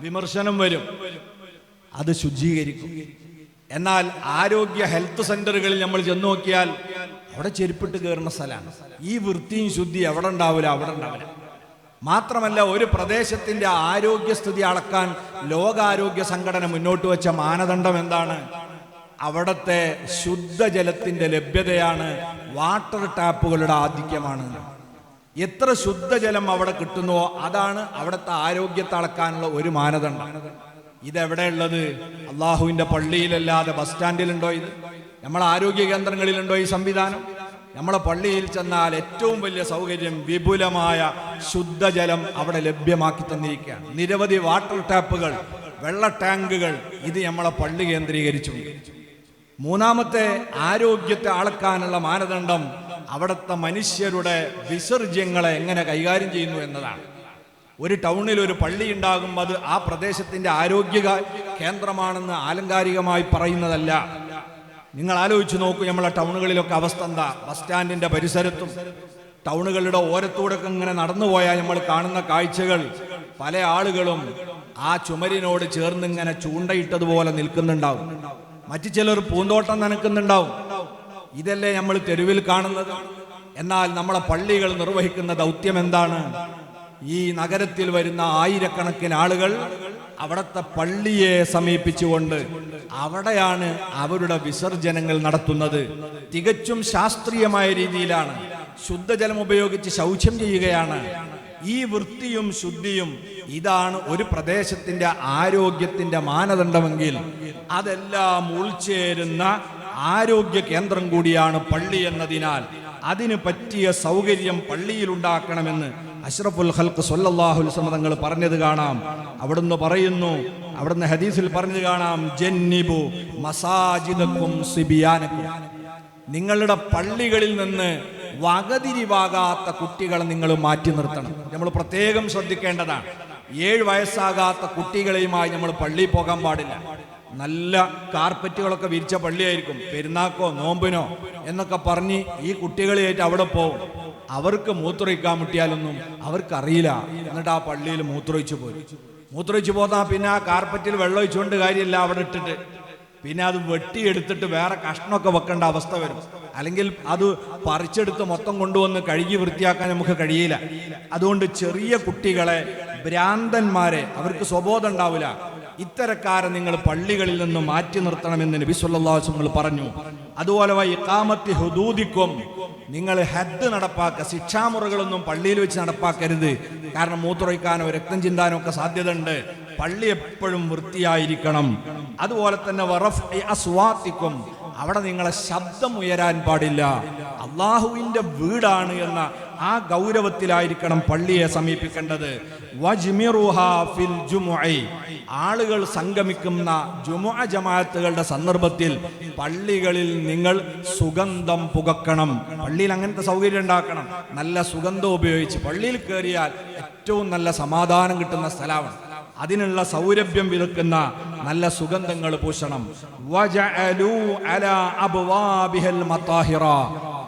വിമർശനം വരും, അത് ശുചീകരിക്കും. എന്നാൽ ആരോഗ്യ ഹെൽത്ത് സെന്ററുകളിൽ നമ്മൾ ചെന്ന് നോക്കിയാൽ അവിടെ ചെരുപ്പിട്ട് കയറുന്ന സ്ഥലമാണ്. ഈ വൃത്തിയും ശുദ്ധി എവിടെ ഉണ്ടാവില്ല, അവിടെ ഉണ്ടാവില്ല. മാത്രമല്ല, ഒരു പ്രദേശത്തിന്റെ ആരോഗ്യസ്ഥിതി അളക്കാൻ ലോകാരോഗ്യ സംഘടന മുന്നോട്ട് വെച്ച മാനദണ്ഡം എന്താണ്? അവിടത്തെ ശുദ്ധജലത്തിന്റെ ലഭ്യതയാണ്, വാട്ടർ ടാപ്പുകളുടെ ആധിക്യമാണ്. എത്ര ശുദ്ധജലം അവിടെ കിട്ടുന്നുവോ അതാണ് അവിടുത്തെ ആരോഗ്യത്തെ അളക്കാനുള്ള ഒരു മാനദണ്ഡം. ഇതെവിടെയുള്ളത്? അള്ളാഹുവിന്റെ പള്ളിയിലല്ലാതെ ബസ് സ്റ്റാൻഡിലുണ്ടോ ഇത്? നമ്മളെ ആരോഗ്യ കേന്ദ്രങ്ങളിലുണ്ടോ ഈ സംവിധാനം? നമ്മളെ പള്ളിയിൽ ചെന്നാൽ ഏറ്റവും വലിയ സൗകര്യം, വിപുലമായ ശുദ്ധജലം അവിടെ ലഭ്യമാക്കി തന്നിരിക്കുകയാണ്. നിരവധി വാട്ടർ ടാപ്പുകൾ, വെള്ള ടാങ്കുകൾ, ഇത് നമ്മളെ പള്ളി കേന്ദ്രീകരിച്ചു. മൂന്നാമത്തെ ആരോഗ്യത്തെ അളക്കാനുള്ള മാനദണ്ഡം അവിടുത്തെ മനുഷ്യരുടെ വിസർജ്യങ്ങളെ എങ്ങനെ കൈകാര്യം ചെയ്യുന്നു എന്നതാണ്. ഒരു ടൗണിൽ ഒരു പള്ളി ഉണ്ടാകും, അത് ആ പ്രദേശത്തിന്റെ ആരോഗ്യ കേന്ദ്രമാണെന്ന് ആലങ്കാരികമായി പറയുന്നതല്ല. നിങ്ങൾ ആലോചിച്ച് നോക്കൂ, നമ്മളെ ടൗണുകളിലൊക്കെ അവസ്ഥ എന്താ? ബസ് സ്റ്റാൻഡിന്റെ പരിസരത്തും ടൗണുകളുടെ ഓരത്തൂടൊക്കെ ഇങ്ങനെ നടന്നുപോയാൽ നമ്മൾ കാണുന്ന കാഴ്ചകൾ, പല ആളുകളും ആ ചുമരിനോട് ചേർന്ന് ഇങ്ങനെ ചൂണ്ടയിട്ടതുപോലെ നിൽക്കുന്നുണ്ടാവും. മറ്റു ചിലർ പൂന്തോട്ടം നനക്കുന്നുണ്ടാവും. ഇതല്ലേ നമ്മൾ തെരുവിൽ കാണുന്നത്? എന്നാൽ നമ്മളെ പള്ളികൾ നിർവഹിക്കുന്ന ദൗത്യം എന്താണ്? ഈ നഗരത്തിൽ വരുന്ന ആയിരക്കണക്കിന് ആളുകൾ അവിടുത്തെ പള്ളിയെ സമീപിച്ചുകൊണ്ട് അവിടെയാണ് അവരുടെ വിസർജനങ്ങൾ നടത്തുന്നത്. തികച്ചും ശാസ്ത്രീയമായ രീതിയിലാണ്. ശുദ്ധജലം ഉപയോഗിച്ച് ശൗചം ചെയ്യുകയാണ്. ഈ വൃത്തിയും ശുദ്ധിയും ഇതാണ് ഒരു പ്രദേശത്തിന്റെ ആരോഗ്യത്തിന്റെ മാനദണ്ഡമെങ്കിൽ അതെല്ലാം ഉൾച്ചേരുന്ന ആരോഗ്യ കേന്ദ്രം കൂടിയാണ് പള്ളി എന്നതിനാൽ അതിന് പറ്റിയ സൗകര്യം പള്ളിയിൽ ഉണ്ടാക്കണമെന്ന് അഷ്റഫുൽ ഖൽഖ് സ്വല്ലല്ലാഹു അലൈഹി വസല്ലം തങ്ങൾ പറഞ്ഞത് കാണാം. അവിടുന്ന് പറയുന്നു, അവിടുന്ന് ഹദീസിൽ പറഞ്ഞത് കാണാം, ജന്നിബു മസാജിദക്കും സിബിയാനക്കും. നിങ്ങളുടെ പള്ളികളിൽ നിന്ന് വകതിരിവാകാത്ത കുട്ടികളെ നിങ്ങൾ മാറ്റി നിർത്തണം. നമ്മൾ പ്രത്യേകം ശ്രദ്ധിക്കേണ്ടതാണ്. 7 വയസ്സാകാത്ത കുട്ടികളെയുമായി നമ്മൾ പള്ളിയിൽ പോകാൻ പാടില്ല. നല്ല കാർപ്പറ്റുകളൊക്കെ വിരിച്ച പള്ളിയായിരിക്കും. പെരുന്നാക്കോ നോമ്പിനോ എന്നൊക്കെ പറഞ്ഞ് ഈ കുട്ടികളെയായിട്ട് അവിടെ പോകും. അവർക്ക് മൂത്രമൊഴിക്കാൻ മുട്ടിയാലൊന്നും അവർക്കറിയില്ല. എന്നിട്ട് ആ പള്ളിയിൽ മൂത്രമൊഴിച്ചു പോയി. മൂത്രമൊഴിച്ചു പോതാ പിന്നെ ആ കാർപ്പറ്റിൽ വെള്ളം ഒഴിച്ചുകൊണ്ട് കാര്യമില്ല, അവിടെ ഇട്ടിട്ട് പിന്നെ അത് വെട്ടിയെടുത്തിട്ട് വേറെ കഷ്ണമൊക്കെ വെക്കേണ്ട അവസ്ഥ വരും. അല്ലെങ്കിൽ അത് പറിച്ചെടുത്ത് മൊത്തം കൊണ്ടുവന്ന് കഴുകി വൃത്തിയാക്കാൻ നമുക്ക് കഴിയില്ല. അതുകൊണ്ട് ചെറിയ കുട്ടികളെ, ഭ്രാന്തന്മാരെ, അവർക്ക് സ്വബോധം ഉണ്ടാവില്ല, ഇത്തരക്കാരെ നിങ്ങൾ പള്ളികളിൽ നിന്ന് മാറ്റി നിർത്തണമെന്ന് നബി സല്ലല്ലാഹു അലൈഹി വസല്ലം പറഞ്ഞു. അതുപോലെ ഇഖാമത്തി ഹുദൂദിക്കും, നിങ്ങൾ ഹദ്ദ് നടപ്പാക്കുക. ശിക്ഷാമുറകളൊന്നും പള്ളിയിൽ വെച്ച് നടപ്പാക്കരുത്. കാരണം മൂത്രമൊഴിക്കാനോ രക്തം ചിന്താനോ ഒക്കെ സാധ്യത ഉണ്ട്. പള്ളി എപ്പോഴും വൃത്തിയായിരിക്കണം. അതുപോലെ തന്നെ വറഫ്ഇ അസ്വാത്തിക്കും, അവിടെ നിങ്ങളെ ശബ്ദം ഉയരാൻ പാടില്ല. അള്ളാഹുവിൻ്റെ വീടാണ് എന്ന ആ ഗൗരവത്തിലായിരിക്കണം പള്ളിയെ സമീപിക്കേണ്ടത്. വജ്മിറുഹാ ഫിൽ ജുമുഅ, ആളുകൾ സംഗമിക്കുന്ന ജുമുഅ ജമാഅത്തുകളുടെ സന്ദർഭത്തിൽ പള്ളികളിൽ നിങ്ങൾ സുഗന്ധം പുകക്കണം. പള്ളിയിൽ അങ്ങനത്തെ സൗകര്യം ഉണ്ടാക്കണം. നല്ല സുഗന്ധം ഉപയോഗിച്ച് പള്ളിയിൽ കയറിയാൽ ഏറ്റവും നല്ല സമാധാനം കിട്ടുന്ന സ്ഥലമാണ്. അതിനുള്ള സൗരഭ്യം വിതക്കുന്ന നല്ല സുഗന്ധങ്ങൾ പൂശണം. വജഅലൂ അലാ അബ്വാബിഹൽ മതാഹിറ,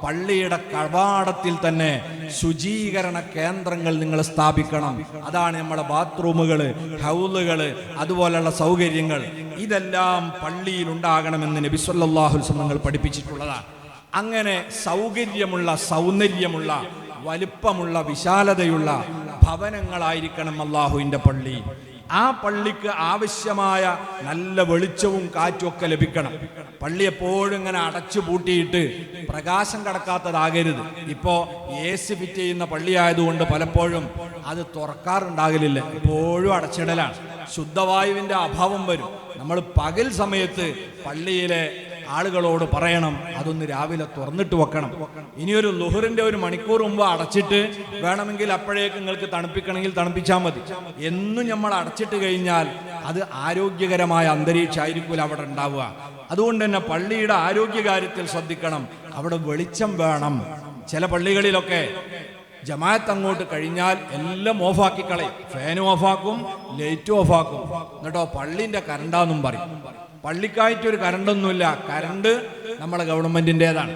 പള്ളിയുടെ കവാടത്തിൽ തന്നെ ശുചീകരണ കേന്ദ്രങ്ങൾ നിങ്ങൾ സ്ഥാപിക്കണം. അതാണ് നമ്മുടെ ബാത്റൂമുകൾ, ഹൗലുകൾ, അതുപോലുള്ള സൗകര്യങ്ങൾ. ഇതെല്ലാം പള്ളിയിൽ ഉണ്ടാകണമെന്ന് നബി സല്ലല്ലാഹു അലൈഹി വസല്ലം നിങ്ങൾ പഠിപ്പിച്ചിട്ടുള്ളതാണ്. അങ്ങനെ സൗകര്യമുള്ള, സൗന്ദര്യമുള്ള, വലിപ്പമുള്ള, വിശാലതയുള്ള ഭവനങ്ങളായിരിക്കണം അല്ലാഹുവിൻ്റെ പള്ളി. ആ പള്ളിക്ക് ആവശ്യമായ നല്ല വെളിച്ചവും കാറ്റും ഒക്കെ ലഭിക്കണം. പള്ളി എപ്പോഴും ഇങ്ങനെ അടച്ചു പൂട്ടിയിട്ട് പ്രകാശം കടക്കാത്തതാകരുത്. ഇപ്പോൾ AC ഫിറ്റ് ചെയ്യുന്ന പള്ളി ആയതുകൊണ്ട് പലപ്പോഴും അത് തുറക്കാറുണ്ടാകലില്ല, എപ്പോഴും അടച്ചിടലാണ്. ശുദ്ധവായുവിൻ്റെ അഭാവം വരും. നമ്മൾ പകൽ സമയത്ത് പള്ളിയിലെ ആളുകളോട് പറയണം അതൊന്ന് രാവിലെ തുറന്നിട്ട് വെക്കണം. ഇനിയൊരു ലുഹറിന്റെ 1 മണിക്കൂർ മുമ്പ് അടച്ചിട്ട് വേണമെങ്കിൽ അപ്പോഴേക്ക് നിങ്ങൾക്ക് തണുപ്പിക്കണമെങ്കിൽ തണുപ്പിച്ചാൽ മതി. എന്നും നമ്മൾ അടച്ചിട്ട് കഴിഞ്ഞാൽ അത് ആരോഗ്യകരമായ അന്തരീക്ഷമായിരിക്കില്ല അവിടെ ഉണ്ടാവുക. അതുകൊണ്ട് തന്നെ പള്ളിയുടെ ആരോഗ്യകാര്യത്തിൽ ശ്രദ്ധിക്കണം. അവിടെ വെളിച്ചം വേണം. ചില പള്ളികളിലൊക്കെ ജമാഅത്ത് അങ്ങോട്ട് കഴിഞ്ഞാൽ എല്ലാം ഓഫാക്കി കളയും. ഫാനും ഓഫാക്കും, ലൈറ്റും ഓഫാക്കും. എന്നിട്ടോ പള്ളിൻ്റെ കരണ്ടാന്നും പറയും. പള്ളിക്കായിട്ടൊരു കരണ്ടൊന്നുമില്ല. കരണ്ട് നമ്മളെ ഗവൺമെന്റിൻ്റെതാണ്.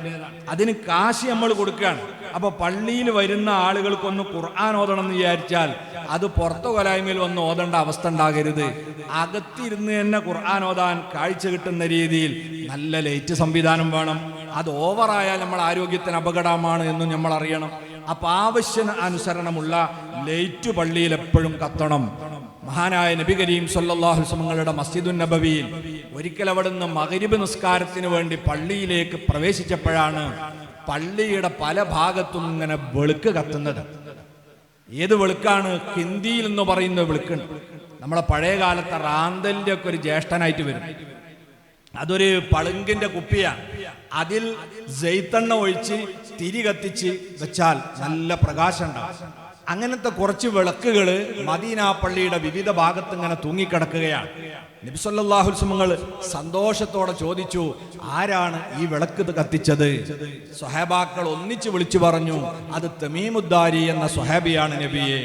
അതിന് കാശ് നമ്മൾ കൊടുക്കുകയാണ്. അപ്പൊ പള്ളിയിൽ വരുന്ന ആളുകൾക്കൊന്ന് ഖുർആൻ ഓതണം എന്ന് വിചാരിച്ചാൽ അത് പുറത്തു കൊലായ്മയിൽ വന്ന് ഓതേണ്ട അവസ്ഥ ഉണ്ടാകരുത്. അകത്തിരുന്ന് തന്നെ ഖുർആൻ ഓതാൻ കാഴ്ച കിട്ടുന്ന രീതിയിൽ നല്ല ലൈറ്റ് സംവിധാനം വേണം. അത് ഓവറായാൽ നമ്മൾ ആരോഗ്യത്തിന് അപകടമാണ് എന്നും നമ്മൾ അറിയണം. അപ്പൊ ആവശ്യാനുസരണമുള്ള ലൈറ്റ് പള്ളിയിൽ എപ്പോഴും കത്തണം. മഹാനായ നബി കരീം സല്ലല്ലാഹു അലൈഹി വസല്ലം മസ്ജിദുൻ നബവിയിൽ ഒരിക്കൽ അവിടുന്ന് മഗ്രിബ് നിസ്കാരത്തിന് വേണ്ടി പള്ളിയിലേക്ക് പ്രവേശിച്ചപ്പോഴാണ് പള്ളിയുടെ പല ഭാഗത്തും ഇങ്ങനെ വെളുക്ക് കത്തുന്നത്. ഏത് വെളുക്കാണ്? ഹിന്ദിയിൽ എന്ന് പറയുന്ന വെളുക്കുണ്ട്. നമ്മളെ പഴയ കാലത്തെ റാന്തലിന്റെ ഒക്കെ ഒരു ജ്യേഷ്ഠനായിട്ട് വരും. അതൊരു പളുങ്കിന്റെ കുപ്പിയാണ്. അതിൽ ജെയ്ത്തെണ്ണ ഒഴിച്ച് തിരി കത്തിച്ച് വെച്ചാൽ നല്ല പ്രകാശം ഉണ്ടാവും. അങ്ങനത്തെ കുറച്ച് വിളക്കുകൾ മദീന പള്ളിയുടെ വിവിധ ഭാഗത്ത് ഇങ്ങനെ തൂങ്ങിക്കിടക്കുകയാണ്. നബി സല്ലല്ലാഹു അലൈഹി വസല്ലം സന്തോഷത്തോടെ ചോദിച്ചു, ആരാണ് ഈ വിളക്ക് കത്തിച്ചത്? സ്വഹാബാക്കൾ ഒന്നിച്ച് വിളിച്ചു പറഞ്ഞു, അത് തമീമുദ്ദാരി എന്ന സ്വഹാബിയാണ് നബിയെ.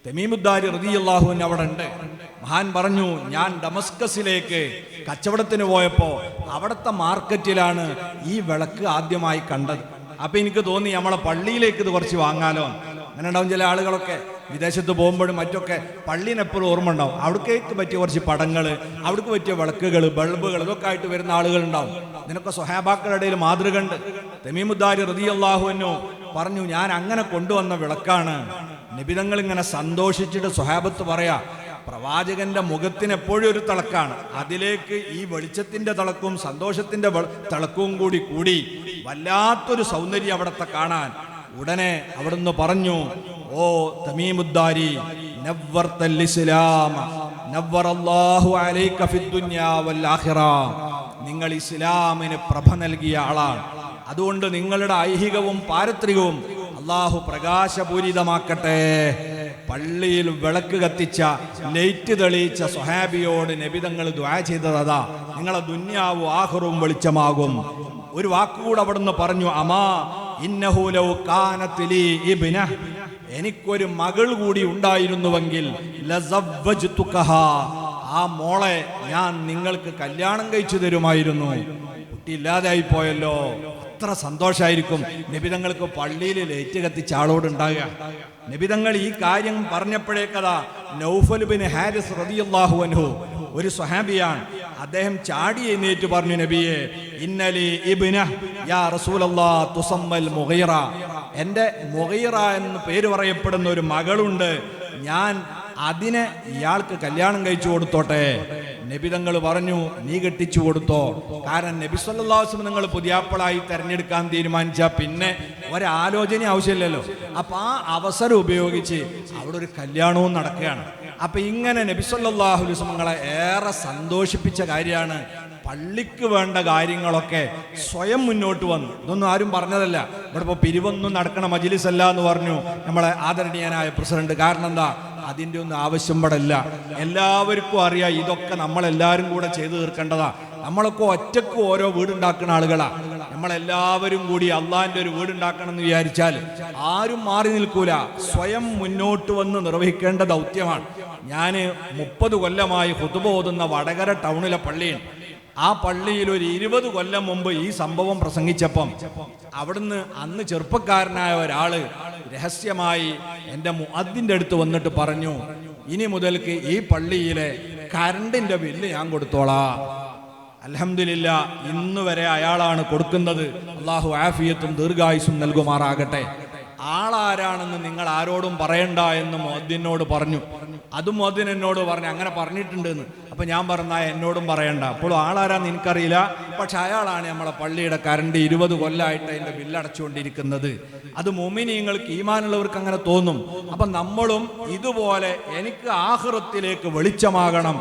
തമീമുദ്ദാരി റളിയല്ലാഹു അൻഹു അവിടെ ഉണ്ട്. മഹാൻ പറഞ്ഞു, ഞാൻ ഡമസ്കസിലേക്ക് കച്ചവടത്തിന് പോയപ്പോൾ അവിടുത്തെ മാർക്കറ്റിലാണ് ഈ വിളക്ക് ആദ്യമായി കണ്ടത്. അപ്പൊ എനിക്ക് തോന്നി നമ്മളെ പള്ളിയിലേക്ക് ഇത് കുറച്ച് വാങ്ങാലോ. അങ്ങനെ ഉണ്ടാവും ചില ആളുകളൊക്കെ വിദേശത്ത് പോകുമ്പോഴും മറ്റൊക്കെ പള്ളിനെപ്പോഴും ഓർമ്മ ഉണ്ടാവും. അവിടേക്ക് പറ്റിയ കുറച്ച് പടങ്ങൾ, അവിടേക്ക് പറ്റിയ വിളക്കുകൾ, ബൾബുകൾ, ഇതൊക്കെ ആയിട്ട് വരുന്ന ആളുകളുണ്ടാവും. ഇതിനൊക്കെ സ്വഹാബാക്കളുടെ ഇടയിൽ മാതൃക ഉണ്ട്. തമീമുദ്ദാരി റളിയല്ലാഹു അൻഹു പറഞ്ഞു, ഞാൻ അങ്ങനെ കൊണ്ടുവന്ന വിളക്കാണ്. നബിതങ്ങൾ ഇങ്ങനെ സന്തോഷിച്ചിട്ട് സ്വഹാബത്ത് പറയാ, പ്രവാചകന്റെ മുഖത്തിന് എപ്പോഴും ഒരു തിളക്കാണ്. അതിലേക്ക് ഈ വെളിച്ചത്തിന്റെ തിളക്കും സന്തോഷത്തിന്റെ തിളക്കവും കൂടി വല്ലാത്തൊരു സൗന്ദര്യം അവിടത്തെ കാണാൻ. ഉടനെ അവിടുന്ന് പറഞ്ഞു, ഓ തമീമുദ്ദാരി, നവ്വർതൽ ഇസ്ലാം നവ്വറല്ലാഹു അലൈക ഫിദ്ദുനിയാ വൽ ആഖിറ. നിങ്ങൾ ഇസ്ലാമിന് പ്രഭ നൽകിയ ആളാണ്. അതുകൊണ്ട് നിങ്ങളുടെ ഐഹികവും പാരത്രികവും അല്ലാഹു പ്രകാശപൂരിതമാക്കട്ടെ. പള്ളിയിൽ വിളക്ക് കത്തിച്ച, ലൈറ്റ് തെളിയിച്ച സ്വഹാബിയോട് നബിതങ്ങൾ ദുആ ചെയ്തതാ, നിങ്ങളെ ദുന്യാവും ആഖിറവും വെളിച്ചമാകും. ഒരു വാക്കുകൂടെ അവിടുന്ന് പറഞ്ഞു, അമാ ഇന്നഹു ലൗ കാനത് ലീ ഇബ്ന, എനിക്കൊരു മകൾ കൂടി ഉണ്ടായിരുന്നുവെങ്കിൽ ലസവ്വജ്തുകഹാ, ആ മോളെ ഞാൻ നിങ്ങൾക്ക് കല്യാണം കഴിച്ചു തരുമായിരുന്നു. കുട്ടി ഇല്ലാതായി പോയല്ലോ. എത്ര സന്തോഷമായിരിക്കും നബിതങ്ങൾക്ക് പള്ളിയിൽ ലൈറ്റ് കത്തിച്ച ആളോട് ഉണ്ടാകുക. നബിതങ്ങൾ ഈ കാര്യം പറഞ്ഞപ്പോഴേക്കതാ നൗഫൽ ബിൻ ഹാരിസ് റളിയല്ലാഹു അൻഹു, ഒരു സ്വഹാബിയാണ്, അദ്ദേഹം ചാടി എഴുന്നേറ്റ് പറഞ്ഞു, നബിയെ ഇന്നലി ഇബ്ന യാ റസൂലല്ലാഹ് തുസമ്മൽ മുഗീറ, എൻ്റെ മുഗീറ എന്ന് പേര് പറയപ്പെടുന്ന ഒരു മകളുണ്ട്, ഞാൻ അതിനെ ഇയാൾക്ക് കല്യാണം കഴിച്ചു കൊടുത്തോട്ടെ. നബിതങ്ങൾ പറഞ്ഞു, നീ കെട്ടിച്ചു കൊടുത്തോ. കാരണം നബി സല്ലല്ലാഹു അലൈഹി വസല്ലം നിങ്ങൾ പുതിയാപ്പളായി തെരഞ്ഞെടുക്കാൻ തീരുമാനിച്ചാൽ പിന്നെ ഒരാലോചന ആവശ്യമില്ലല്ലോ. അപ്പൊ ആ അവസരം ഉപയോഗിച്ച് അവിടെ ഒരു കല്യാണവും നടക്കുകയാണ്. അപ്പൊ ഇങ്ങനെ നബി സല്ലല്ലാഹു അലൈഹി വസല്ലം ഏറെ സന്തോഷിപ്പിച്ച കാര്യമാണ് പള്ളിക്ക് വേണ്ട കാര്യങ്ങളൊക്കെ സ്വയം മുന്നോട്ട് വന്നു. ഇതൊന്നും ആരും പറഞ്ഞതല്ല. ഇവിടെ ഇപ്പോൾ പിരിവൊന്നും നടക്കണ മജ്‌ലിസ് അല്ല എന്ന് പറഞ്ഞു നമ്മളെ ആദരണീയനായ പ്രസിഡന്റ്. കാരണം എന്താ, അതിൻ്റെ ഒന്നും ആവശ്യം പെടില്ല. എല്ലാവർക്കും അറിയാം ഇതൊക്കെ നമ്മളെല്ലാവരും കൂടെ ചെയ്തു തീർക്കേണ്ടതാ. നമ്മളൊക്കെ ഒറ്റക്ക് ഓരോ വീടുണ്ടാക്കുന്ന ആളുകളാ. നമ്മളെല്ലാവരും കൂടി അള്ളാഹിൻ്റെ ഒരു വീടുണ്ടാക്കണം എന്ന് വിചാരിച്ചാൽ ആരും മാറി നിൽക്കൂല. സ്വയം മുന്നോട്ട് വന്ന് നിർവഹിക്കേണ്ട ദൗത്യമാണ്. ഞാൻ 30 കൊല്ലമായി ഖുതുബ ഓതുന്ന വടകര ടൗണിലെ പള്ളിയാണ്. ആ പള്ളിയിൽ ഒരു 20 കൊല്ലം മുമ്പ് ഈ സംഭവം പ്രസംഗിച്ചപ്പം അവിടുന്ന് അന്ന് ചെറുപ്പക്കാരനായ ഒരാള് രഹസ്യമായി എൻ്റെ മുഅദ്ദിൻ്റെ അടുത്ത് വന്നിട്ട് പറഞ്ഞു, ഇനി മുതൽക്ക് ഈ പള്ളിയിലെ കറണ്ടിൻ്റെ ബില്ല് ഞാൻ കൊടുത്തോളാം. അൽഹംദുലില്ലാ, ഇന്ന് വരെ അയാളാണ് കൊടുക്കുന്നത്. അള്ളാഹു ആഫിയത്തും ദീർഘായുസ്സും നൽകുമാറാകട്ടെ. ആളാരാണെന്ന് നിങ്ങൾ ആരോടും പറയണ്ട എന്ന് മുഅദ്ദിനോട് പറഞ്ഞു. അതും മുഅദ്ദിൻ എന്നോട് പറഞ്ഞു അങ്ങനെ പറഞ്ഞിട്ടുണ്ടെന്ന്. അപ്പം ഞാൻ പറഞ്ഞാൽ എന്നോടും പറയണ്ട. അപ്പോഴും ആളാരാന്ന് എനിക്കറിയില്ല, പക്ഷെ അയാളാണ് നമ്മളെ പള്ളിയുടെ കറണ്ട് 20 കൊല്ലമായിട്ട് അതിൻ്റെ ബില്ലടച്ചുകൊണ്ടിരിക്കുന്നത്. അത് മുഅ്മിനീങ്ങൾക്ക് ഈമാനുള്ളവർക്ക് അങ്ങനെ തോന്നും. അപ്പം നമ്മളും ഇതുപോലെ എനിക്ക് ആഖിറത്തിലേക്ക് വെളിച്ചമാകണം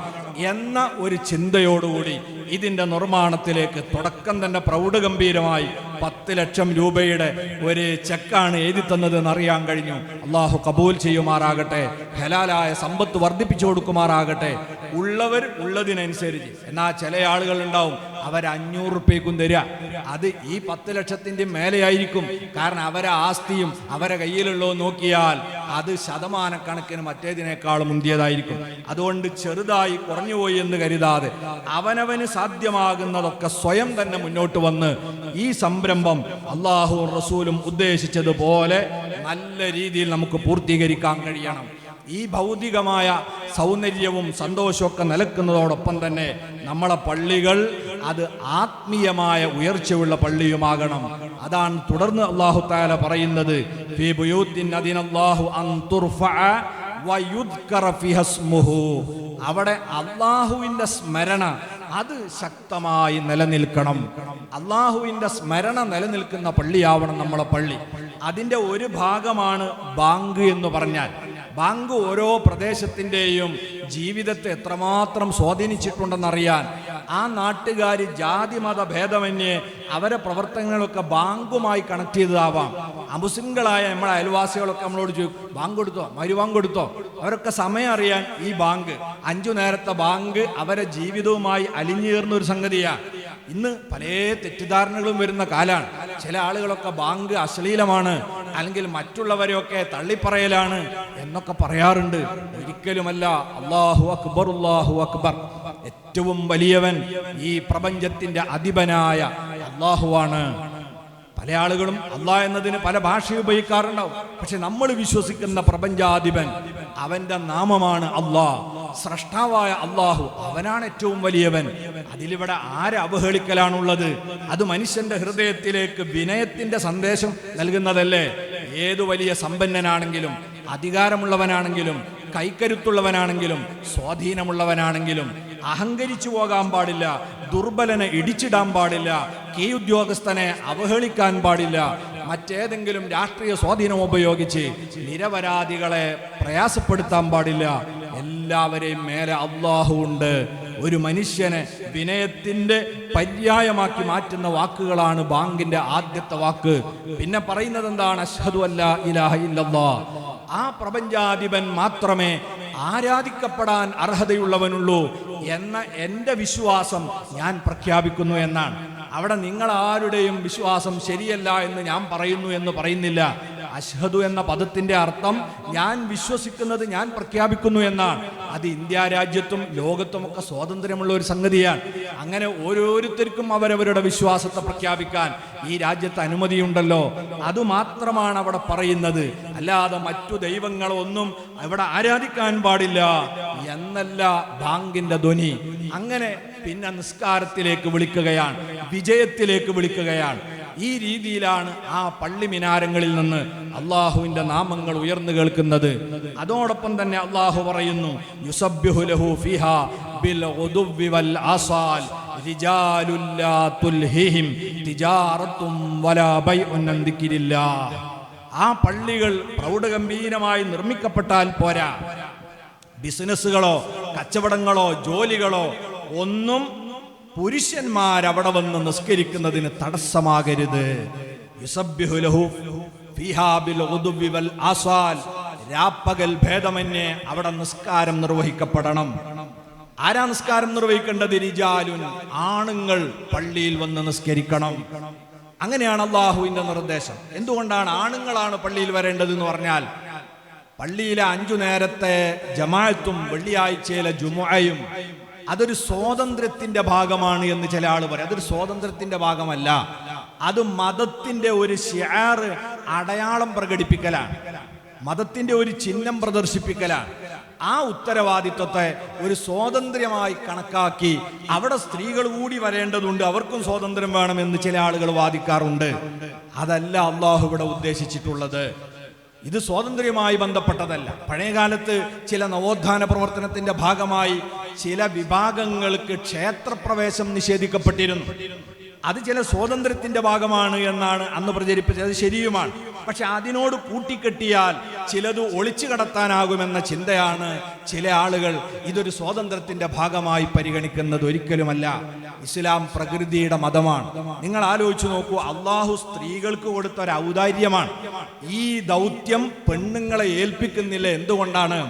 എന്ന ഒരു ചിന്തയോടുകൂടി ഇതിൻ്റെ നിർമ്മാണത്തിലേക്ക് തുടക്കം തന്നെ പ്രൗഢഗംഭീരമായി 10 ലക്ഷം രൂപയുടെ ഒരു ചെക്കാണ് എഴുതി തന്നതെന്ന് അറിയാൻ കഴിഞ്ഞു. അള്ളാഹു കബൂൽ ചെയ്യുമാറാകട്ടെ. ഹലാലായ സമ്പത്ത് വർദ്ധിപ്പിച്ചു കൊടുക്കുമാറാകട്ടെ. ഉള്ളവർ ഉള്ളതിനനുസരിച്ച്. എന്നാൽ ചില ആളുകൾ ഉണ്ടാവും അവർ 500 റുപ്യക്കും തരിക. അത് ഈ 10 ലക്ഷത്തിൻ്റെ മേലെയായിരിക്കും. കാരണം അവരെ ആസ്തിയും അവരെ കയ്യിലുള്ളോ നോക്കിയാൽ അത് ശതമാനക്കണക്കിന് മറ്റേതിനേക്കാളും മുന്തിയതായിരിക്കും. അതുകൊണ്ട് ചെറുതായി കുറഞ്ഞുപോയി എന്ന് കരുതാതെ അവനവന് സാധ്യമാകുന്നതൊക്കെ സ്വയം തന്നെ മുന്നോട്ട് വന്ന് ഈ സംരംഭം അള്ളാഹു റസൂലും ഉദ്ദേശിച്ചതുപോലെ നല്ല രീതിയിൽ നമുക്ക് പൂർത്തീകരിക്കാൻ കഴിയണം. ഈ ഭൗതികമായ സൗന്ദര്യവും സന്തോഷമൊക്കെ നിലക്കുന്നതോടൊപ്പം തന്നെ നമ്മളെ പള്ളികൾ അത് ആത്മീയമായ ഉയർച്ചയുള്ള പള്ളിയുമാകണം. അതാണ് തുടർന്ന് അല്ലാഹു തആല പറയുന്നത്, ഫീ ബുയൂത്തിൻ അദിനല്ലാഹു അൻ തുർഫഅ വയുദ്കറ ഫിഹാ ഇസ്മുഹു. അവിടെ അല്ലാഹുവിൻ്റെ സ്മരണ അത് ശക്തമായി നിലനിൽക്കണം. അല്ലാഹുവിൻ്റെ സ്മരണ നിലനിൽക്കുന്ന പള്ളിയാവണം നമ്മളെ പള്ളി. അതിൻ്റെ ഒരു ഭാഗമാണ് ബാങ്ക് എന്ന് പറഞ്ഞാൽ. ബാങ്ക് ഓരോ പ്രദേശത്തിൻ്റെയും ജീവിതത്തെ എത്രമാത്രം സ്വാധീനിച്ചിട്ടുണ്ടെന്നറിയാൻ ആ നാട്ടുകാർ ജാതി മത ഭേദമന്യേ അവരെ പ്രവർത്തനങ്ങളൊക്കെ ബാങ്കുമായി കണക്ട് ചെയ്തതാവാം. അമുസ്ലിങ്ങളായ നമ്മളെ അയൽവാസികളൊക്കെ നമ്മളോട് ചോദിക്കും, ബാങ്ക് കൊടുത്തോ, മരുബാങ്ക് കൊടുത്തോ? അവരൊക്കെ സമയം അറിയാൻ ഈ ബാങ്ക് 5 നേരത്തെ ബാങ്ക് അവരെ ജീവിതവുമായി അലിഞ്ഞു ചേർന്ന ഒരു സംഗതിയാണ്. ഇന്ന് പല തെറ്റിദ്ധാരണകളും വരുന്ന കാലാണ്. ചില ആളുകളൊക്കെ ബാങ്ക് അശ്ലീലമാണ്, അല്ലെങ്കിൽ മറ്റുള്ളവരെയൊക്കെ തള്ളിപ്പറയലാണ് എന്നൊക്കെ പറയാറുണ്ട്. ഒരിക്കലുമല്ല. അല്ലാഹു അക്ബർ, അല്ലാഹു അക്ബർ. ഏറ്റവും വലിയവൻ ഈ പ്രപഞ്ചത്തിന്റെ അധിപനായ അല്ലാഹുവാണ്. പല ആളുകളും അല്ലാഹ് എന്നതിന് പല ഭാഷ ഉപയോഗിക്കാറുണ്ടാവും. പക്ഷെ നമ്മൾ വിശ്വസിക്കുന്ന പ്രപഞ്ചാധിപൻ അവന്റെ നാമമാണ് അല്ലാഹ്. സ്രഷ്ടാവായ അല്ലാഹു അവനാണ് ഏറ്റവും വലിയവൻ. അതിലിവിടെ ആരെ അവഹേളിക്കലാണുള്ളത്? അത് മനുഷ്യന്റെ ഹൃദയത്തിലേക്ക് വിനയത്തിന്റെ സന്ദേശം നൽകുന്നതല്ലേ? ഏതു വലിയ സമ്പന്നനാണെങ്കിലും അധികാരമുള്ളവനാണെങ്കിലും കൈക്കരുത്തുള്ളവനാണെങ്കിലും സ്വാധീനമുള്ളവനാണെങ്കിലും അഹങ്കരിച്ചു പോകാൻ പാടില്ല, ദുർബലനെ ഇടിച്ചിടാൻ പാടില്ല, കീ ഉദ്യോഗസ്ഥനെ അവഹേളിക്കാൻ പാടില്ല, മറ്റേതെങ്കിലും രാഷ്ട്രീയ സ്വാധീനം ഉപയോഗിച്ച് നിരപരാധികളെ പ്രയാസപ്പെടുത്താൻ പാടില്ല. എല്ലാവരെയും മേലെ അല്ലാഹു ഉണ്ട്. ഒരു മനുഷ്യനെ വിനയത്തിന്റെ പര്യായമാക്കി മാറ്റുന്ന വാക്കുകളാണ് ബാങ്കിന്റെ ആദ്യത്തെ വാക്ക്. പിന്നെ പറയുന്നത് എന്താണ്? അശ്ഹദു അല്ലാ ഇലാഹ ഇല്ലല്ലാഹ്. ആ പ്രപഞ്ചാധിപൻ മാത്രമേ ആരാധിക്കപ്പെടാൻ അർഹതയുള്ളവനുള്ളൂ എന്ന എൻ്റെ വിശ്വാസം ഞാൻ പ്രഖ്യാപിക്കുന്നു എന്നാണ്. അവിടെ നിങ്ങൾ ആരുടെയും വിശ്വാസം ശരിയല്ല എന്ന് ഞാൻ പറയുന്നു എന്ന് പറയുന്നില്ല. അശ്ഹദു എന്ന പദത്തിന്റെ അർത്ഥം ഞാൻ വിശ്വസിക്കുന്നത് ഞാൻ പ്രഖ്യാപിക്കുന്നു എന്നാണ്. അത് ഇന്ത്യ രാജ്യത്തും ലോകത്തുമൊക്കെ സ്വാതന്ത്ര്യമുള്ള ഒരു സംഗതിയാണ്. അങ്ങനെ ഓരോരുത്തർക്കും അവരവരുടെ വിശ്വാസത്തെ പ്രഖ്യാപിക്കാൻ ഈ രാജ്യത്ത് അനുമതിയുണ്ടല്ലോ. അതുമാത്രമാണ് അവിടെ പറയുന്നത്. അല്ലാതെ മറ്റു ദൈവങ്ങളൊന്നും ഇവിടെ ആരാധിക്കാൻ പാടില്ല എന്നല്ല ബാങ്കിന്റെ ധ്വനി. അങ്ങനെ പിന്നെ നിസ്കാരത്തിലേക്ക് വിളിക്കുകയാണ്, വിജയത്തിലേക്ക് വിളിക്കുകയാണ്. ഈ രീതിയിലാണ് ആ പള്ളി മിനാരങ്ങളിൽ നിന്ന് അള്ളാഹുവിന്റെ നാമങ്ങൾ ഉയർന്നു കേൾക്കുന്നത്. അതോടൊപ്പം തന്നെ അള്ളാഹു പറയുന്നു, യുസബ്ബിഹു ലഹു ഫീഹാ ബിൽ ഗുദുവ്വി വൽ ആസാൽ റിജാലുൻ ലാ തുൽഹിഹിം തിജാറത്തും വലാ ബൈഉൻ അൻ ദിക്രില്ലാഹ്. ആ പള്ളികൾ പ്രൗഢഗംഭീരമായി നിർമ്മിക്കപ്പെട്ടാൽ പോരാ. ബിസിനസ്സുകളോ കച്ചവടങ്ങളോ ജോലികളോ ഒന്നും പുരുഷന്മാരവിടെ വന്ന് നിസ്കരിക്കുന്നതിന് തടസ്സമാകരുത്. യുസബ്ബിഹു ലഹു ഫീഹാ ബിൽ ഗുദുവി വൽ ആസാൽ. രാപ്പകൽ ഭേദമന്യേ അവിടെ നിസ്കാരം നിർവഹിക്കപ്പെടണം. ആരാ നിസ്കാരം നിർവഹിക്കേണ്ടത്? റിജാലുൻ, ആണുങ്ങൾ പള്ളിയിൽ വന്ന് നിസ്കരിക്കണം. അങ്ങനെയാണ് അള്ളാഹുവിന്റെ നിർദ്ദേശം. എന്തുകൊണ്ടാണ് ആണുങ്ങളാണ് പള്ളിയിൽ വരേണ്ടത് എന്ന് പറഞ്ഞാൽ, പള്ളിയിലെ 5 നേരത്തെ ജമാഅത്തും വെള്ളിയാഴ്ചയിലെ ജുമുഅയും അതൊരു സ്വാതന്ത്ര്യത്തിന്റെ ഭാഗമാണ് എന്ന് ചില ആൾ പറയും. അതൊരു സ്വാതന്ത്ര്യത്തിന്റെ ഭാഗമല്ല, അത് മതത്തിന്റെ ഒരു ശിആർ, അടയാളം പ്രകടിപ്പിക്കലാണ്, മതത്തിന്റെ ഒരു ചിഹ്നം പ്രദർശിപ്പിക്കലാണ്. ആ ഉത്തരവാദിത്വത്തെ ഒരു സ്വാതന്ത്ര്യമായി കണക്കാക്കി അവിടെ സ്ത്രീകൾ കൂടി വരേണ്ടതുണ്ട്, അവർക്കും സ്വാതന്ത്ര്യം വേണമെന്ന് ചില ആളുകൾ വാദിക്കാറുണ്ട്. അതല്ല അള്ളാഹു ഇവിടെ ഉദ്ദേശിച്ചിട്ടുള്ളത്. ഇത് സ്വാതന്ത്ര്യവുമായി ബന്ധപ്പെട്ടതല്ല. പഴയകാലത്ത് ചില നവോത്ഥാന പ്രവർത്തനത്തിന്റെ ഭാഗമായി ചില വിഭാഗങ്ങൾക്ക് ക്ഷേത്രപ്രവേശം നിഷേധിക്കപ്പെട്ടിരുന്നു. അത് ചില സ്വാതന്ത്ര്യത്തിന്റെ ഭാഗമാണ് എന്നാണ് അന്ന് പ്രചരിപ്പിച്ചത്. അത് ശരിയുമാണ്. പക്ഷെ അതിനോട് കൂട്ടിക്കെട്ടിയാൽ ചിലത് ഒളിച്ചു കടത്താനാകുമെന്ന ചിന്തയാണ് ചില ആളുകൾ ഇതൊരു സ്വാതന്ത്ര്യത്തിന്റെ ഭാഗമായി പരിഗണിക്കുന്നത്. ഒരിക്കലുമല്ല. ഇസ്ലാം പ്രകൃതിയുടെ മതമാണ്. നിങ്ങൾ ആലോചിച്ചു നോക്കൂ, അള്ളാഹു സ്ത്രീകൾക്ക് കൊടുത്ത ഒരു ഔദാര്യമാണ്. ഈ ദൗത്യം പെണ്ണുങ്ങളെ ഏൽപ്പിക്കുന്നില്ല. എന്തുകൊണ്ടാണ്?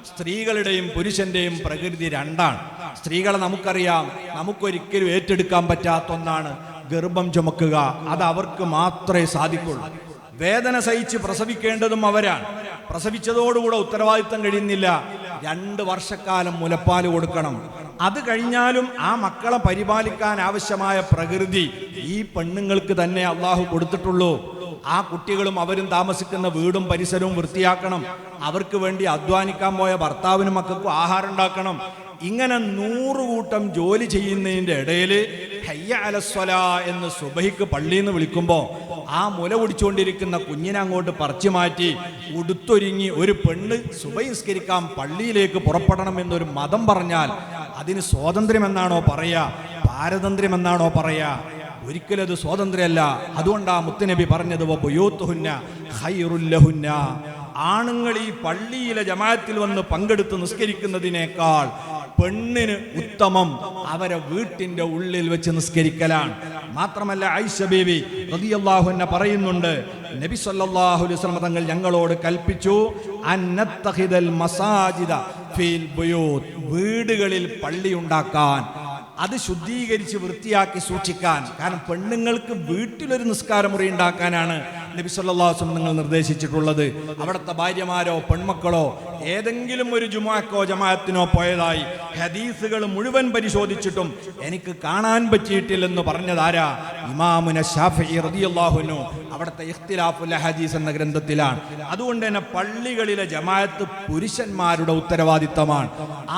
സ്ത്രീകളുടെയും പുരുഷന്റെയും പ്രകൃതി രണ്ടാണ്. സ്ത്രീകളെ നമുക്കറിയാം, നമുക്കൊരിക്കലും ഏറ്റെടുക്കാൻ പറ്റാത്ത ഒന്നാണ് ഗർഭം ചുമക്കുക. അത് അവർക്ക് മാത്രമേ സാധിക്കുള്ളൂ. വേദന സഹിച്ച് പ്രസവിക്കേണ്ടതും അവരാണ്. പ്രസവിച്ചതോടുകൂടെ ഉത്തരവാദിത്തം കഴിയുന്നില്ല. 2 വർഷക്കാലം മുലപ്പാല് കൊടുക്കണം. അത് കഴിഞ്ഞാലും ആ മക്കളെ പരിപാലിക്കാൻ ആവശ്യമായ പ്രകൃതി ഈ പെണ്ണുങ്ങൾക്ക് തന്നെ അള്ളാഹു കൊടുത്തിട്ടുള്ളൂ. ആ കുട്ടികളും അവരും താമസിക്കുന്ന വീടും പരിസരവും വൃത്തിയാക്കണം. അവർക്ക് വേണ്ടി അധ്വാനിക്കാൻ പോയ ഭർത്താവിനും മക്കൾക്കും ആഹാരം ഉണ്ടാക്കണം. ഇങ്ങനെ 100 കൂട്ടം ജോലി ചെയ്യുന്നതിൻ്റെ ഇടയിൽ ഹയ്യ അലസ്വലാ എന്ന് സുബഹിക്ക് പള്ളിയിൽ നിന്ന് വിളിക്കുമ്പോൾ ആ മുല കുടിച്ചുകൊണ്ടിരിക്കുന്ന കുഞ്ഞിനെ അങ്ങോട്ട് പറിച്ചു മാറ്റി ഉടുത്തൊരുങ്ങി ഒരു പെണ്ണ് സുബഹി നിസ്കരിക്കാൻ പള്ളിയിലേക്ക് പുറപ്പെടണം എന്നൊരു മതം പറഞ്ഞാൽ അതിന് സ്വാതന്ത്ര്യമെന്നാണോ പറയാ, പാരതന്ത്ര്യമെന്നാണോ പറയാ? ഒരിക്കലും അത് സ്വാതന്ത്ര്യമല്ല. അതുകൊണ്ടാ മുത്തുനബി പറഞ്ഞത് വബുയൂത്തുഹുന്ന ഖൈറുൽ ലഹുന്ന. ആണുങ്ങൾ ഈ പള്ളിയിലെ ജമാഅത്തിൽ വന്ന് പങ്കെടുത്ത് നിസ്കരിക്കുന്നതിനേക്കാൾ പെണ്ണിന് ഉത്തമം അവരെ വീട്ടിന്റെ ഉള്ളിൽ വെച്ച് നിസ്കരിക്കലാണ്. മാത്രമല്ല ആയിഷ ബീവി റളിയല്ലാഹു അൻഹ പറയുന്നുണ്ട്, നബി സല്ലല്ലാഹു അലൈഹി വസല്ലം തങ്ങൾ ഞങ്ങളോട് കൽപ്പിച്ചു അന്നത്തഖിദൽ മസാജിദ ഫീൽ ബുയൂത്ത്, വീടുകളിൽ പള്ളി ഉണ്ടാക്കാൻ, അത് ശുദ്ധീകരിച്ച് വൃത്തിയാക്കി സൂക്ഷിക്കാൻ. കാരണം പെണ്ണുങ്ങൾക്ക് വീട്ടിലൊരു നിസ്കാര മുറി ഉണ്ടാക്കാനാണ് നബി സല്ലല്ലാഹു അലൈഹി വസല്ലം നിങ്ങൾ നിർദ്ദേശിച്ചിട്ടുള്ളത്. അവിടുത്തെ ഭാര്യമാരോ പെൺമക്കളോ ഏതെങ്കിലും ഒരു ജുമുഅക്കോ ജമാഅത്തിനോ പോയതായി ഹദീസുകൾ മുഴുവൻ പരിശോധിച്ചിട്ടും എനിക്ക് കാണാൻ പറ്റിയിട്ടില്ലെന്ന് പറഞ്ഞതാരാ? ഇമാമുന ശാഫിഈ റളിയല്ലാഹു അൻഹു അവിടുത്തെ ഇഖ്തിലാഫുൽ ഹദീസ് എന്ന ഗ്രന്ഥത്തിലാണ്. അതുകൊണ്ട് തന്നെ പള്ളികളിലെ ജമാഅത്ത് പുരുഷന്മാരുടെ ഉത്തരവാദിത്തമാണ്.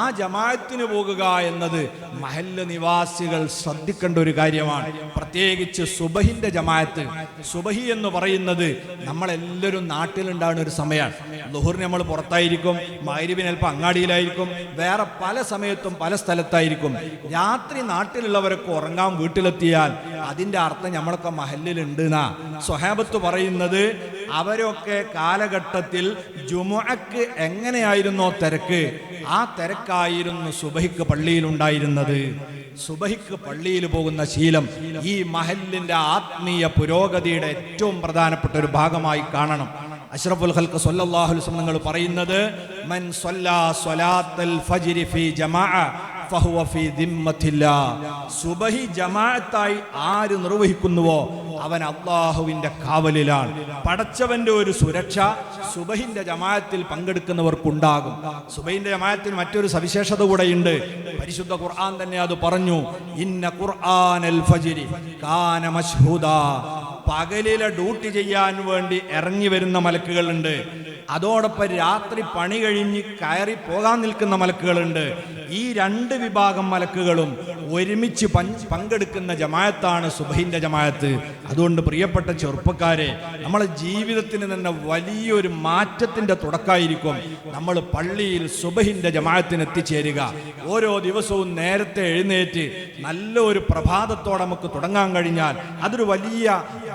ആ ജമാഅത്തിന് പോകുക എന്നത് മഹല്ല് നിവാസികൾ ശ്രദ്ധിക്കേണ്ട ഒരു കാര്യമാണ്. പ്രത്യേകിച്ച് സുബഹിന്റെ ജമാഅത്ത്. സുബഹി എന്ന് പറയുന്നത് നമ്മളെല്ലാവരും നാട്ടിലുണ്ടാകുന്ന ഒരു സമയമാണ്. ളുഹുറിന് നമ്മൾ പുറത്തായിരിക്കും, മഗ്‌രിബിന് അല്പം അങ്ങാടിയിലായിരിക്കും, വേറെ പല സമയത്തും പല സ്ഥലത്തായിരിക്കും. രാത്രി നാട്ടിലുള്ളവരൊക്കെ ഉറങ്ങാൻ വീട്ടിലെത്തിയാൽ അതിൻ്റെ അർത്ഥം നമ്മളൊക്കെ മഹല്ലിലുണ്ട് എന്നാ സ്വഹാബത്ത് പറയുന്നത്. അവരൊക്കെ കാലഘട്ടത്തിൽ ജുമുഅക്ക് എങ്ങനെയായിരുന്നോ തിരക്ക്, ആ തിരക്കായിരുന്നു സുബഹിക്ക് പള്ളിയിലുണ്ടായിരുന്നത്. സുബഹിക്ക് പള്ളിയിൽ പോകുന്ന ശീലം ഈ മഹല്ലിന്റെ ആത്മീയ പുരോഗതിയുടെ ഏറ്റവും പ്രധാനപ്പെട്ട ഒരു ഭാഗമായി കാണണം. അഷ്റഫുൽ ഖൽഖ് സ്വല്ലല്ലാഹു അലൈഹി വസല്ലം നിങ്ങൾ പറയുന്നത്, മൻ സ്വല്ലാ സ്വലാത്തൽ ഫജ്രി ഫീ ജമാഅ ഫഹുവ ഫീ ദിമ്മത്തില്ലാ. സുബഹി ജമാഅത്തായി ആര് നിർവഹിക്കുന്നുവോ അവൻ അല്ലാഹുവിന്റെ കാവലിലാണ്. പടച്ചവന്റെ ഒരു സുരക്ഷ സുബഹിന്റെ ജമാഅത്തിൽ പങ്കെടുക്കുന്നവർക്കുണ്ടാകും. സുബഹിന്റെ ജമാഅത്തിൽ മറ്റൊരു സവിശേഷത കൂടെയുണ്ട്. പരിശുദ്ധ ഖുർആൻ തന്നെ അത് പറഞ്ഞു, ഇന്ന ഖുർആനൽ ഫജ്രി കാന മശ്ഹൂദാ. പകലിലെ ഡ്യൂട്ടി ചെയ്യാൻ വേണ്ടി ഇറങ്ങി വരുന്ന മലക്കുകളുണ്ട്. അതോടൊപ്പം രാത്രി പണി കഴിഞ്ഞ് കയറി പോകാൻ നിൽക്കുന്ന മലക്കുകളുണ്ട്. ഈ 2 വിഭാഗം മലക്കുകളും ഒരുമിച്ച് പങ്കെടുക്കുന്ന ജമാഅത്താണ് സുബഹിന്റെ ജമാഅത്ത്. അതുകൊണ്ട് പ്രിയപ്പെട്ട ചെറുപ്പക്കാരെ, നമ്മളെ ജീവിതത്തിന് തന്നെ വലിയൊരു മാറ്റത്തിന്റെ തുടക്കമായിരിക്കും നമ്മൾ പള്ളിയിൽ സുബഹിന്റെ ജമാഅത്തിന് എത്തിച്ചേരുക. ഓരോ ദിവസവും നേരത്തെ എഴുന്നേറ്റ് നല്ലൊരു പ്രഭാതത്തോടെ നമുക്ക് തുടങ്ങാൻ കഴിഞ്ഞാൽ അതൊരു വലിയ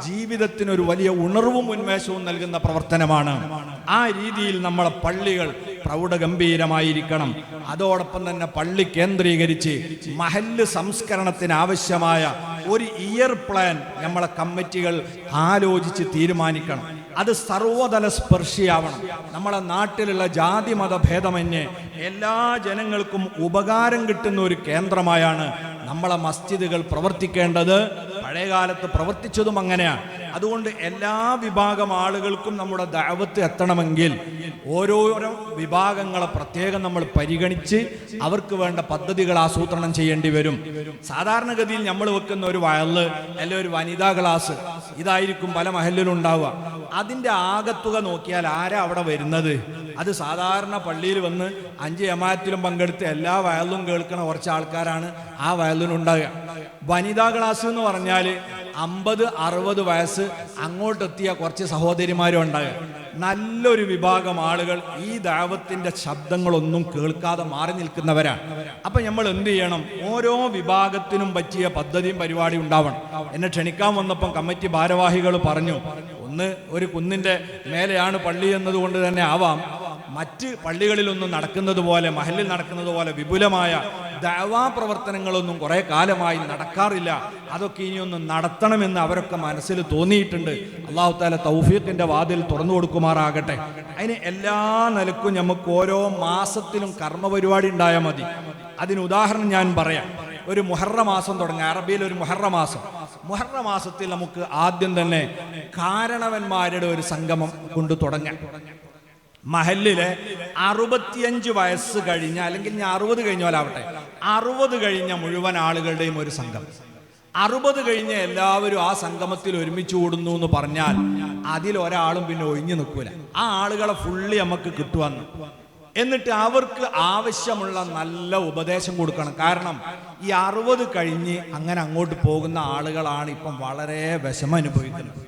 ജീവിതത്തിനൊരു വലിയ ഉണർവും ഉന്മേഷവും നൽകുന്ന പ്രവർത്തനമാണ്. ആ രീതിയിൽ നമ്മളെ പള്ളികൾ പ്രൗഢഗംഭീരമായിരിക്കണം. അതോടൊപ്പം തന്നെ പള്ളി കേന്ദ്രീകരിച്ച് മഹല്ല് മഹല്ല് സംസ്കരണത്തിന് ആവശ്യമായ ഒരു ഇയർ പ്ലാൻ നമ്മളെ കമ്മിറ്റികൾ ആലോചിച്ച് തീരുമാനിക്കണം. അത് സർവതല സ്പർശിയാവണം. നമ്മളെ നാട്ടിലുള്ള ജാതി മത ഭേദമന്യേ എല്ലാ ജനങ്ങൾക്കും ഉപകാരം കിട്ടുന്ന ഒരു കേന്ദ്രമായാണ് നമ്മളെ മസ്ജിദുകൾ പ്രവർത്തിക്കേണ്ടത്. പഴയകാലത്ത് പ്രവർത്തിച്ചതും അങ്ങനെയാണ്. അതുകൊണ്ട് എല്ലാ വിഭാഗം ആളുകൾക്കും നമ്മുടെ ദഅവത്ത് എത്തണമെങ്കിൽ ഓരോരോ വിഭാഗങ്ങളെ പ്രത്യേകം നമ്മൾ പരിഗണിച്ച് അവർക്ക് വേണ്ട പദ്ധതികൾ ആസൂത്രണം ചെയ്യേണ്ടി വരും. സാധാരണഗതിയിൽ നമ്മൾ വെക്കുന്ന ഒരു വയല് അല്ലെങ്കിൽ ഒരു വനിതാ ക്ലാസ് ഇതായിരിക്കും പല മഹല്ലിലും ഉണ്ടാവുക. അതിൻ്റെ ആകത്തുക നോക്കിയാൽ ആരാ അവിടെ വരുന്നത്? അത് സാധാരണ പള്ളിയിൽ വന്ന് 5 ജമാഅത്തിലും പങ്കെടുത്ത് എല്ലാ വയലും കേൾക്കുന്ന കുറച്ച് ആൾക്കാരാണ് ആ വയലിനുണ്ടാകുക. വനിതാ ക്ലാസ് എന്ന് പറഞ്ഞാൽ 50-60 വയസ്സ് അങ്ങോട്ടെത്തിയ കുറച്ച് സഹോദരിമാരും ഉണ്ടാകുക. നല്ലൊരു വിഭാഗം ആളുകൾ ഈ ദഅവത്തിന്റെ ശബ്ദങ്ങളൊന്നും കേൾക്കാതെ മാറി നിൽക്കുന്നവരാണ്. അപ്പൊ നമ്മൾ എന്ത് ചെയ്യണം? ഓരോ വിഭാഗത്തിനും പറ്റിയ പദ്ധതിയും പരിപാടിയും ഉണ്ടാവണം. എന്നെ ക്ഷണിക്കാൻ വന്നപ്പം കമ്മിറ്റി ഭാരവാഹികൾ പറഞ്ഞു, ഒന്ന് ഒരു കുന്നിന്റെ മേലെയാണ് പള്ളി എന്നതുകൊണ്ട് തന്നെ ആവാം മറ്റ് പള്ളികളിലൊന്നും നടക്കുന്നത് പോലെ മഹല്ലിൽ നടക്കുന്നത് പോലെ വിപുലമായ ദഅവാ പ്രവർത്തനങ്ങളൊന്നും കുറെ കാലമായി നടക്കാറില്ല. അതൊക്കെ ഇനിയൊന്നും നടത്തണമെന്ന് അവരൊക്കെ മനസ്സിൽ തോന്നിയിട്ടുണ്ട്. അല്ലാഹു തആല തൗഫീഖിന്റെ വാതിൽ തുറന്നു കൊടുക്കുമാറാകട്ടെ. അതിന് എല്ലാ നിലക്കും നമുക്ക് ഓരോ മാസത്തിലും കർമ്മ പരിപാടി ഉണ്ടായാൽ മതി. അതിന് ഉദാഹരണം ഞാൻ പറയാം. ഒരു മുഹറ മാസം തുടങ്ങുക. അറബിയിൽ ഒരു മുഹറ മാസത്തിൽ നമുക്ക് ആദ്യം തന്നെ കാരണവന്മാരുടെ ഒരു സംഗമം കൊണ്ട് തുടങ്ങാം. മഹല്ലിലെ 65 വയസ്സ് കഴിഞ്ഞ, അല്ലെങ്കിൽ ഞാൻ 60 കഴിഞ്ഞ പോലാവട്ടെ, 60 കഴിഞ്ഞ മുഴുവൻ ആളുകളുടെയും ഒരു സംഘം. 60 കഴിഞ്ഞ എല്ലാവരും ആ സംഗമത്തിൽ ഒരുമിച്ച് കൂടുന്നു എന്ന് പറഞ്ഞാൽ അതിലൊരാളും പിന്നെ ഒഴിഞ്ഞു നിൽക്കൂല. ആ ആളുകളെ ഫുള്ളി നമുക്ക് കിട്ടുവന്ന്. എന്നിട്ട് അവർക്ക് ആവശ്യമുള്ള നല്ല ഉപദേശം കൊടുക്കണം. കാരണം ഈ 60 കഴിഞ്ഞ് അങ്ങനെ അങ്ങോട്ട് പോകുന്ന ആളുകളാണ് ഇപ്പം വളരെ വിഷമം അനുഭവിക്കുന്നത്.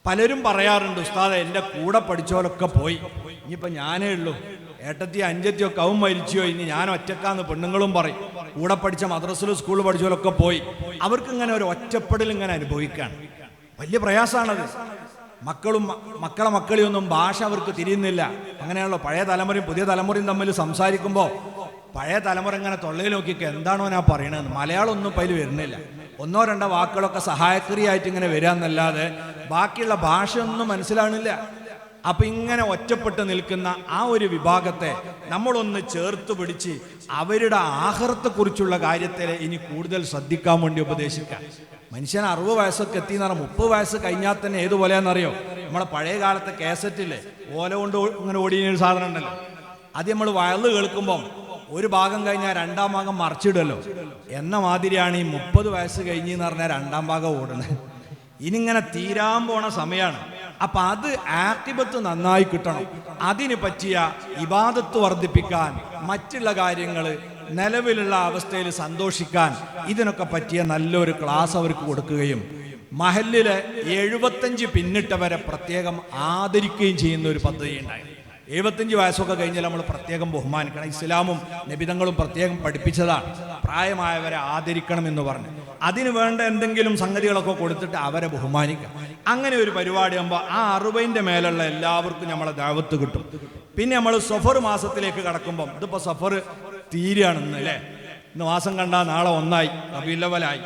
പലരും പറയാറുണ്ട്, ഉസ്താദെ എൻ്റെ കൂടെ പഠിച്ചോലൊക്കെ പോയി, ഇനിയിപ്പോൾ ഞാനേ ഉള്ളൂ, ഏട്ടത്തി അഞ്ചത്തിയൊക്കെ അവൻ മരിച്ചോ, ഇനി ഞാൻ ഒറ്റക്കാന്ന് പെണ്ണുങ്ങളും പറയും. കൂടെ പഠിച്ച മദ്രസയിലും സ്കൂളിൽ പഠിച്ചോലൊക്കെ പോയി. അവർക്ക് ഇങ്ങനെ ഒരു ഒറ്റപ്പെടൽ ഇങ്ങനെ അനുഭവിക്കുകയാണ്. വലിയ പ്രയാസമാണത്. മക്കളെയൊന്നും ഭാഷ അവർക്ക് തിരിയുന്നില്ല. അങ്ങനെയാണല്ലോ പഴയ തലമുറയും പുതിയ തലമുറയും തമ്മിൽ സംസാരിക്കുമ്പോൾ പഴയ തലമുറ ഇങ്ങനെ തൊള്ളയിൽ നോക്കിയൊക്കെ എന്താണോ ഞാൻ പറയണത്, മലയാളം ഒന്നും പതിൽ വരുന്നില്ല. 1-2 വാക്കുകളൊക്കെ സഹായക്രിയായിട്ട് ഇങ്ങനെ വരിക എന്നല്ലാതെ ബാക്കിയുള്ള ഭാഷയൊന്നും മനസ്സിലാവണില്ല. അപ്പൊ ഇങ്ങനെ ഒറ്റപ്പെട്ട് നിൽക്കുന്ന ആ ഒരു വിഭാഗത്തെ നമ്മളൊന്ന് ചേർത്ത് പിടിച്ച് അവരുടെ ആഖിറത്തെക്കുറിച്ചുള്ള കാര്യത്തിൽ ഇനി കൂടുതൽ ശ്രദ്ധിക്കാൻ വേണ്ടി ഉപദേശിക്കാം. മനുഷ്യൻ 60 വയസ്സൊക്കെ എത്തിയെന്ന് പറഞ്ഞാൽ 30 വയസ്സ് കഴിഞ്ഞാൽ തന്നെ ഏതുപോലെയാണെന്നറിയോ? നമ്മളെ പഴയ കാലത്തെ കേസറ്റില്ലേ, ഓല കൊണ്ട് ഇങ്ങനെ ഓടിയൊരു സാധനം ഉണ്ടല്ലോ, അത് നമ്മൾ വയല് കേൾക്കുമ്പം ഒരു ഭാഗം കഴിഞ്ഞാൽ 2ാം ഭാഗം മറിച്ചിടല്ലോ എന്ന മാതിരിയാണ് ഈ 30 വയസ്സ് കഴിഞ്ഞെന്ന് പറഞ്ഞാൽ 2ാം ഭാഗം ഓടുന്നത്. ഇനിങ്ങനെ തീരാൻ പോണ സമയമാണ്. അപ്പൊ അത് ആഖിബത്ത് നന്നായി കിട്ടണം. അതിന് പറ്റിയ ഇബാദത്ത് വർദ്ധിപ്പിക്കാൻ, മറ്റുള്ള കാര്യങ്ങൾ നിലവിലുള്ള അവസ്ഥയിൽ സന്തോഷിക്കാൻ, ഇതിനൊക്കെ പറ്റിയ നല്ലൊരു ക്ലാസ് അവർക്ക് കൊടുക്കുകയും മഹല്ലിലെ 75 പിന്നിട്ടവരെ പ്രത്യേകം ആദരിക്കുകയും ചെയ്യുന്ന ഒരു പദ്ധതി ഉണ്ടായി. 75 വയസ്സൊക്കെ കഴിഞ്ഞാൽ നമ്മൾ പ്രത്യേകം ബഹുമാനിക്കണം. ഇസ്ലാമും നബിതങ്ങളും പ്രത്യേകം പഠിപ്പിച്ചതാണ് പ്രായമായവരെ ആദരിക്കണം എന്ന് പറഞ്ഞു. അതിന് വേണ്ട എന്തെങ്കിലും സംഗതികളൊക്കെ കൊടുത്തിട്ട് അവരെ ബഹുമാനിക്കാം. അങ്ങനെ ഒരു പരിപാടി ആകുമ്പോൾ ആ 60ന്റെ മേലുള്ള എല്ലാവർക്കും നമ്മളെ ദഅവത്ത് കിട്ടും. പിന്നെ നമ്മൾ സഫർ മാസത്തിലേക്ക് കടക്കുമ്പം, ഇതിപ്പോൾ സഫർ തീരുകയാണെന്ന് അല്ലേ, ഇന്ന് മാസം കണ്ടാൽ നാളെ 1 റബീഉൽ അവ്വലായി.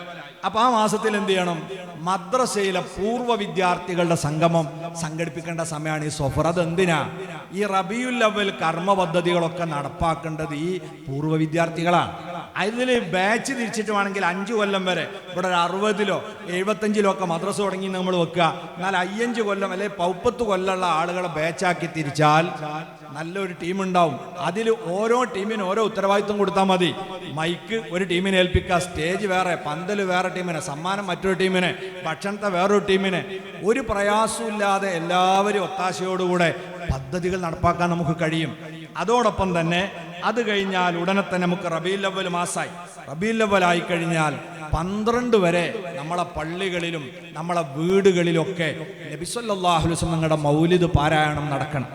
അപ്പൊ ആ മാസത്തിൽ എന്ത് ചെയ്യണം? മദ്രസയിലെ പൂർവ്വ വിദ്യാർത്ഥികളുടെ സംഗമം സംഘടിപ്പിക്കേണ്ട സമയമാണ് ഈ സഫർ. അതെന്തിനാ? ഈ റബീഉൽ അവ്വൽ കർമ്മ പദ്ധതികളൊക്കെ നടപ്പാക്കേണ്ടത് ഈ പൂർവ്വ വിദ്യാർത്ഥികളാണ്. അതിൽ ബാച്ച് തിരിച്ചിട്ട് വേണമെങ്കിൽ 5 കൊല്ലം വരെ ഇവിടെ ഒരു 60-ലോ 75-ലോ ഒക്കെ മദ്രസ തുടങ്ങി നമ്മൾ വെക്കുക. എന്നാൽ 5 കൊല്ലം അല്ലെങ്കിൽ 40 കൊല്ലമുള്ള ആളുകളെ ബാച്ചാക്കി തിരിച്ചാൽ നല്ലൊരു ടീം ഉണ്ടാവും. അതിൽ ഓരോ ടീമിനും ഓരോ ഉത്തരവാദിത്വം കൊടുത്താൽ മതി. മൈക്ക് ഒരു ടീമിനെ ഏൽപ്പിക്കുക, സ്റ്റേജ് വേറെ, പന്തൽ വേറെ ടീമിനെ, സമ്മാനം മറ്റൊരു ടീമിനെ, ഭക്ഷണത്തെ വേറൊരു ടീമിനെ. ഒരു പ്രയാസമില്ലാതെ എല്ലാവരും ഒത്താശയോടുകൂടെ പദ്ധതികൾ നടപ്പാക്കാൻ നമുക്ക് കഴിയും. അതോടൊപ്പം തന്നെ അത് കഴിഞ്ഞാൽ ഉടനെ തന്നെ നമുക്ക് റബീഉൽ അവ്വൽ മാസമായി. റബീഉൽ അവ്വൽ ആയി കഴിഞ്ഞാൽ 12 വരെ നമ്മളെ പള്ളികളിലും നമ്മളെ വീടുകളിലൊക്കെ നബി സല്ലല്ലാഹു അലൈഹി വസല്ലം തങ്ങളുടെ മൗലിദ് പാരായണം നടക്കണം.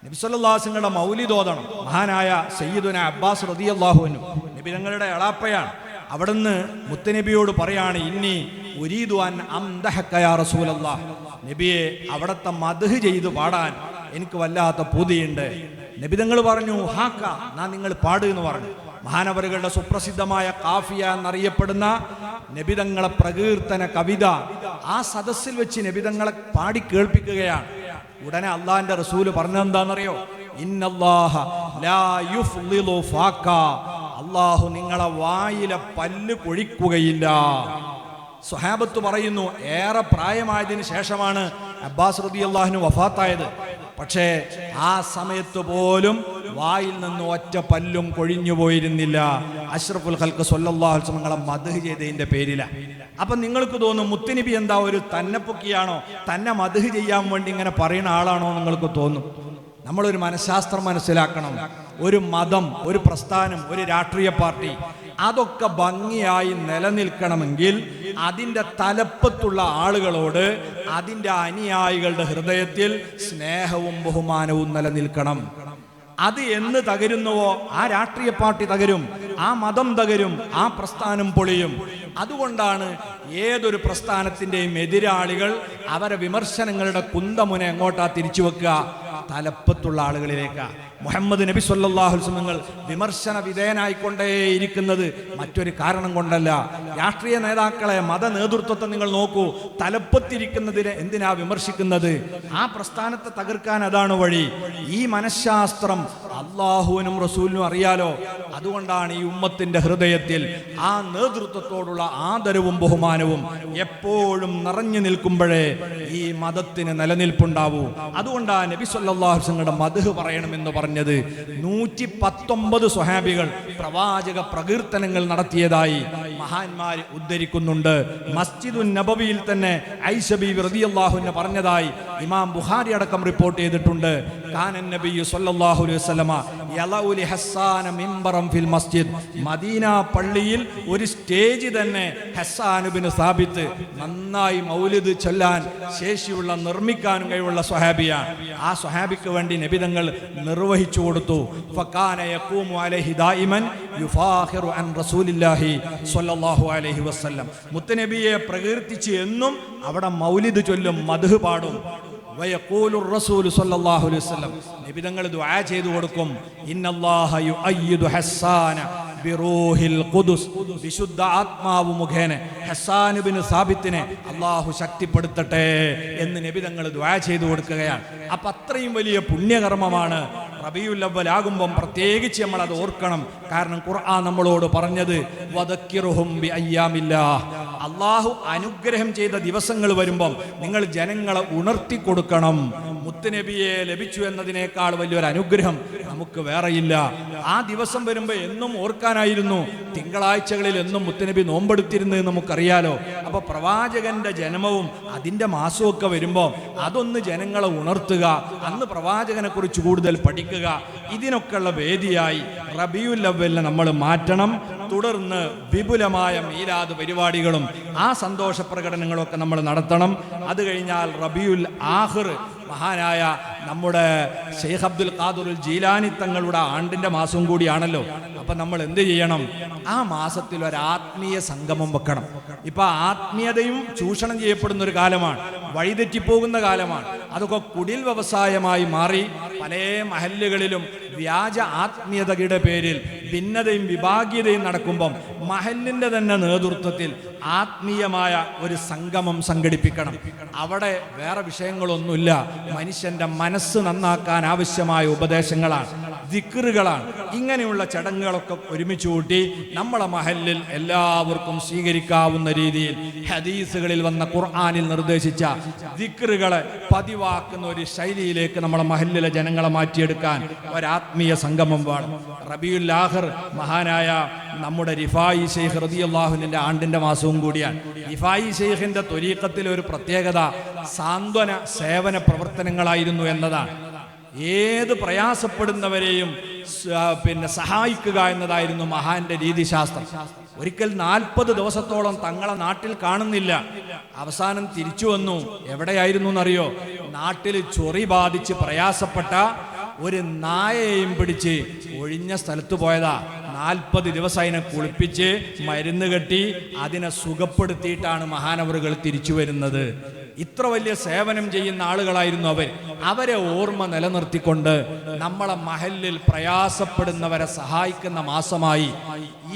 നബി സല്ലല്ലാഹു അലൈഹി വസല്ലം മൗലിദ് ഓതണം. മഹാനായ സയ്യിദുന അബ്ബാസ് റളിയല്ലാഹു അൻഹു നബി തങ്ങളുടെ എളാപ്പയാണ്. അവിടുന്ന് മുത്തനബിയോട് പറയാണ്, ഇന്നി ഉരീദു അൻ അംദഹക യാ റസൂലല്ലാഹ്, നബിയെ അവിടത്തെ മദ്ഹ് ചെയ്ത് പാടാൻ എനിക്ക് വല്ലാത്ത പൂതിയുണ്ട്. നബി തങ്ങൾ പറഞ്ഞു, ഹാക്ക, നാ നിങ്ങൾ പാട് എന്ന് പറഞ്ഞു. മഹാനവറുകളുടെ സുപ്രസിദ്ധമായ കാഫിയ എന്നറിയപ്പെടുന്ന നബിതങ്ങളെ പ്രകീർത്തന കവിത ആ സദസ്സിൽ വെച്ച് നബിതങ്ങളെ പാടി കേൾപ്പിക്കുകയാണ്. ഉടനെ അള്ളാഹിന്റെ റസൂല് പറഞ്ഞെന്താണെന്നറിയോ? ഇന്നല്ലാഹ ലാ യുഫ്ളിലു ഫാക, അള്ളാഹു നിങ്ങളെ വായിലെ പല്ല് കൊഴിക്കുകയില്ല. സ്വഹാബത്ത് പറയുന്നു, ഏറെ പ്രായമായതിനു ശേഷമാണ് അബ്ബാസ് റളിയല്ലാഹു അൻഹു വഫാത്തായത്. പക്ഷേ ആ സമയത്ത് പോലും വായിൽ നിന്ന് ഒറ്റ പല്ലും കൊഴിഞ്ഞു പോയിരുന്നില്ല. അഷ്റഫുൽ ഖൽഖ് സ്വല്ലല്ലാഹു അലൈഹി വസല്ലം മദ്ഹ് ചെയ്തതിന്റെ പേരിലാണ്. അപ്പൊ നിങ്ങൾക്ക് തോന്നും മുത്തുനബി എന്താ ഒരു തന്നെ പൊക്കിയാണോ, തന്നെ മദ്ഹ് ചെയ്യാൻ വേണ്ടി ഇങ്ങനെ പറയുന്ന ആളാണോ നിങ്ങൾക്ക് തോന്നും. നമ്മളൊരു മനഃശാസ്ത്രം മനസ്സിലാക്കണം. ഒരു മതം, ഒരു പ്രസ്ഥാനം, ഒരു രാഷ്ട്രീയ പാർട്ടി അതൊക്കെ ഭംഗിയായി നിലനിൽക്കണമെങ്കിൽ അതിൻ്റെ തലപ്പത്തുള്ള ആളുകളോട് അതിൻ്റെ അനുയായികളുടെ ഹൃദയത്തിൽ സ്നേഹവും ബഹുമാനവും നിലനിൽക്കണം. അത് എന്ന് തകരുന്നുവോ ആ രാഷ്ട്രീയ പാർട്ടി തകരും, ആ മതം തകരും, ആ പ്രസ്ഥാനം പൊളിയും. അതുകൊണ്ടാണ് ഏതൊരു പ്രസ്ഥാനത്തിൻ്റെയും എതിരാളികൾ അവരെ വിമർശനങ്ങളുടെ കുന്തമുന എങ്ങോട്ടാ തിരിച്ചു വെക്കുക? തലപ്പത്തുള്ള ആളുകളിലേക്കാ. മുഹമ്മദ് നബി സല്ലല്ലാഹു അലൈഹി വസല്ലം വിമർശന വിധേയനായിക്കൊണ്ടേയിരിക്കുന്നത് മറ്റൊരു കാരണം കൊണ്ടല്ല. രാഷ്ട്രീയ നേതാക്കളെ, മത നേതൃത്വത്തെ നിങ്ങൾ നോക്കൂ, തലപ്പത്തിരിക്കുന്നതിനെ എന്തിനാ വിമർശിക്കുന്നത്? ആ പ്രസ്ഥാനത്തെ തകർക്കാൻ അതാണ് വഴി. ഈ മനഃശാസ്ത്രം അള്ളാഹുവിനും റസൂലിനും അറിയാലോ. അതുകൊണ്ടാണ് ഈ ഉമ്മത്തിന്റെ ഹൃദയത്തിൽ ആ നേതൃത്വത്തോടുള്ള ആദരവും ബഹുമാനവും എപ്പോഴും നിറഞ്ഞു നിൽക്കുമ്പോഴേ ഈ മതത്തിന് നിലനിൽപ്പുണ്ടാവൂ. അതുകൊണ്ടാണ് നബി സല്ലല്ലാഹു അലൈഹി വസല്ലം മദ്ഹ് പറയണമെന്ന് പറഞ്ഞത്. 119 സ്വഹാബികൾ പ്രവാചക പ്രകീർത്തനങ്ങൾ നടത്തിയതായി മഹാന്മാർ ഉദ്ധരിക്കുന്നുണ്ട്. മസ്ജിദുൻ നബവിയിൽ തന്നെ ഐഷ ബീവി റളിയല്ലാഹു അൻഹ പറഞ്ഞതായി ഇമാം ബുഖാരി അടക്കം റിപ്പോർട്ട് ചെയ്തിട്ടുണ്ട്. കാനൻ നബിയ്യു സല്ലല്ലാഹു അലൈഹി വസല്ലമ യലഉ ലി ഹസ്സാന മിംബറൻ ഫിൽ മസ്ജിദ്, മദീന പള്ളിയിൽ ഒരു സ്റ്റേജ് തന്നെ ഹസ്സാൻ ഇബ്നു സാബിത്ത് നന്നായി മൗലിദ് ചൊല്ലാൻ ശേഷിയുള്ള, നിർമ്മിക്കാനും കഴിവുള്ള സ്വഹാബിയാണ്. ആ സ്വഹാബിക്ക് വേണ്ടി നബി തങ്ങൾ നിർവഹിച്ചു കൊടുത്തു. ഫകാന യഖൂമു അലൈഹി ദായിമൻ യുഫാഖിറു അൻ റസൂലില്ലാഹി സ്വല്ലല്ലാഹു അലൈഹി വസല്ലം. മുത്തനബിയെ പ്രകീർത്തിച്ച് എന്നും അവിടെ മൗലിദ് ചൊല്ലും, മദ്ഹ് പാടും. വയഖൂലു റസൂൽ സ്വല്ലല്ലാഹു അലൈഹി വസല്ലം, നബി തങ്ങൾ ദുആ ചെയ്തു കൊടുക്കും. ഇന്നല്ലാഹ യുഅയ്യിദു ഹസ്സാന ബിറൂഹിൽ ഖുദുസ്, വിശുദ്ധ ആത്മാവ് മുഖേന ഹസ്സാൻ ഇബ്നു സാബിത്തിനെ അല്ലാഹു ശക്തിപ്പെടുത്തട്ടെ എന്ന് നബി തങ്ങൾ ദുആ ചെയ്തു കൊടുക്കുകയാണ്. അപ്പം അത്രയും വലിയ പുണ്യകർമ്മമാണ്. റബീഉൽ അവ്വൽ ആകുമ്പം പ്രത്യേകിച്ച് നമ്മൾ അത് ഓർക്കണം. കാരണം ഖുർആൻ നമ്മളോട് പറഞ്ഞത് വദക്കിറുഹും ബി അയ്യാമില്ലാഹ്, അല്ലാഹു അനുഗ്രഹം ചെയ്ത ദിവസങ്ങൾ വരുമ്പം നിങ്ങൾ ജനങ്ങളെ ഉണർത്തി കൊടുക്കണം. മുത്തുനബിയെ ലഭിച്ചു എന്നതിനേക്കാൾ വലിയൊരു അനുഗ്രഹം നമുക്ക് വേറെയില്ല. ആ ദിവസം വരുമ്പോൾ എന്നും ഓർക്കാനായിരുന്നു. തിങ്കളാഴ്ചകളിൽ എന്നും മുത്തുനബി നോമ്പെടുത്തിരുന്നത് നമുക്കറിയാലോ. അപ്പൊ പ്രവാചകന്റെ ജന്മവും അതിന്റെ മാസവും ഒക്കെ വരുമ്പോൾ അതൊന്ന് ജനങ്ങളെ ഉണർത്തുക, അന്ന് പ്രവാചകനെ കുറിച്ച് കൂടുതൽ പഠിക്കുക, ഇതിനൊക്കെയുള്ള വേദിയായി റബീഉൽ അവ്വലിനെ നമ്മൾ മാറ്റണം. തുടർന്ന് വിപുലമായ മീലാദ് പരിപാടികളും ആ സന്തോഷ പ്രകടനങ്ങളും ഒക്കെ നമ്മൾ നടത്തണം. അത് കഴിഞ്ഞാൽ റബീഉൽ ആഖിർ, മഹാനായ നമ്മുടെ ശൈഖ് അബ്ദുൽ ഖാദിർ ജീലാനി തങ്ങളുടെ ആണ്ടിന്റെ മാസം കൂടിയാണല്ലോ. അപ്പൊ നമ്മൾ എന്ത് ചെയ്യണം? ആ മാസത്തിൽ ഒരു ആത്മീയ സംഗമം വെക്കണം. ഇപ്പൊ ആത്മീയതയും ചൂഷണം ചെയ്യപ്പെടുന്ന ഒരു കാലമാണ്, വഴിതെറ്റിപ്പോകുന്ന കാലമാണ്. അതൊക്കെ കുടിൽ വ്യവസായമായി മാറി പല മഹല്ലുകളിലും വ്യാജ ആത്മീയതയുടെ പേരിൽ ഭിന്നതയും വിഭാഗീയതയും നടക്കുമ്പം മഹല്ലിന്റെ തന്നെ നേതൃത്വത്തിൽ ആത്മീയമായ ഒരു സംഗമം സംഘടിപ്പിക്കണം. അവിടെ വേറെ വിഷയങ്ങളൊന്നുമില്ല, മനുഷ്യന്റെ മനസ്സ് നന്നാക്കാൻ ആവശ്യമായ ഉപദേശങ്ങളാണ്, ദിക്റുകളാണ്. ഇങ്ങനെയുള്ള ചടങ്ങുകളൊക്കെ ഒരുമിച്ച് കൂട്ടി നമ്മളെ മഹല്ലിൽ എല്ലാവർക്കും സ്വീകരിക്കാവുന്ന രീതിയിൽ ഹദീസുകളിൽ വന്ന ഖുർആനിൽ നിർദ്ദേശിച്ച ദിക്റുകളെ പതിവാക്കുന്ന ഒരു ശൈലിയിലേക്ക് നമ്മളെ മഹല്ലിലെ ജനങ്ങളെ മാറ്റിയെടുക്കാൻ ഒരാത്മീയ സംഗമം വേണം. റബീഉൽ ആഖിർ മഹാനായ നമ്മുടെ റിഫായി ശൈഖ് റളിയല്ലാഹു അൻഹുവിന്റെ ആണ്ടിന്റെ മാസവും കൂടിയാണ്. റിഫായി ശൈഖിന്റെ ത്വരീഖത്തിൽ ഒരു പ്രത്യേകത സാന്ത്വന സേവന പ്രവർത്തനങ്ങളായിരുന്നു എന്നതാണ്. ഏത് പ്രയാസപ്പെടുന്നവരെയും സഹായിക്കുക എന്നതായിരുന്നു മഹാന്റെ രീതിശാസ്ത്രം. ഒരിക്കൽ 40 ദിവസത്തോളം തങ്ങളെ നാട്ടിൽ കാണുന്നില്ല. അവസാനം തിരിച്ചു വന്നു. എവിടെയായിരുന്നു എന്നറിയോ? നാട്ടിൽ ചൊറി ബാധിച്ച് പ്രയാസപ്പെട്ട ഒരു നായയെയും പിടിച്ച് ഒഴിഞ്ഞ സ്ഥലത്ത് പോയതാ. 40 ദിവസം അതിനെ കുളിപ്പിച്ച് മരുന്ന് കെട്ടി അതിനെ സുഖപ്പെടുത്തിയിട്ടാണ് മഹാനവറുകൾ തിരിച്ചു വരുന്നത്. ഇത്ര വലിയ സേവനം ചെയ്യുന്ന ആളുകളായിരുന്നു അവരെ ഓർമ്മ നിലനിർത്തിക്കൊണ്ട് നമ്മളെ മഹല്ലിൽ പ്രയാസപ്പെടുന്നവരെ സഹായിക്കുന്ന മാസമായി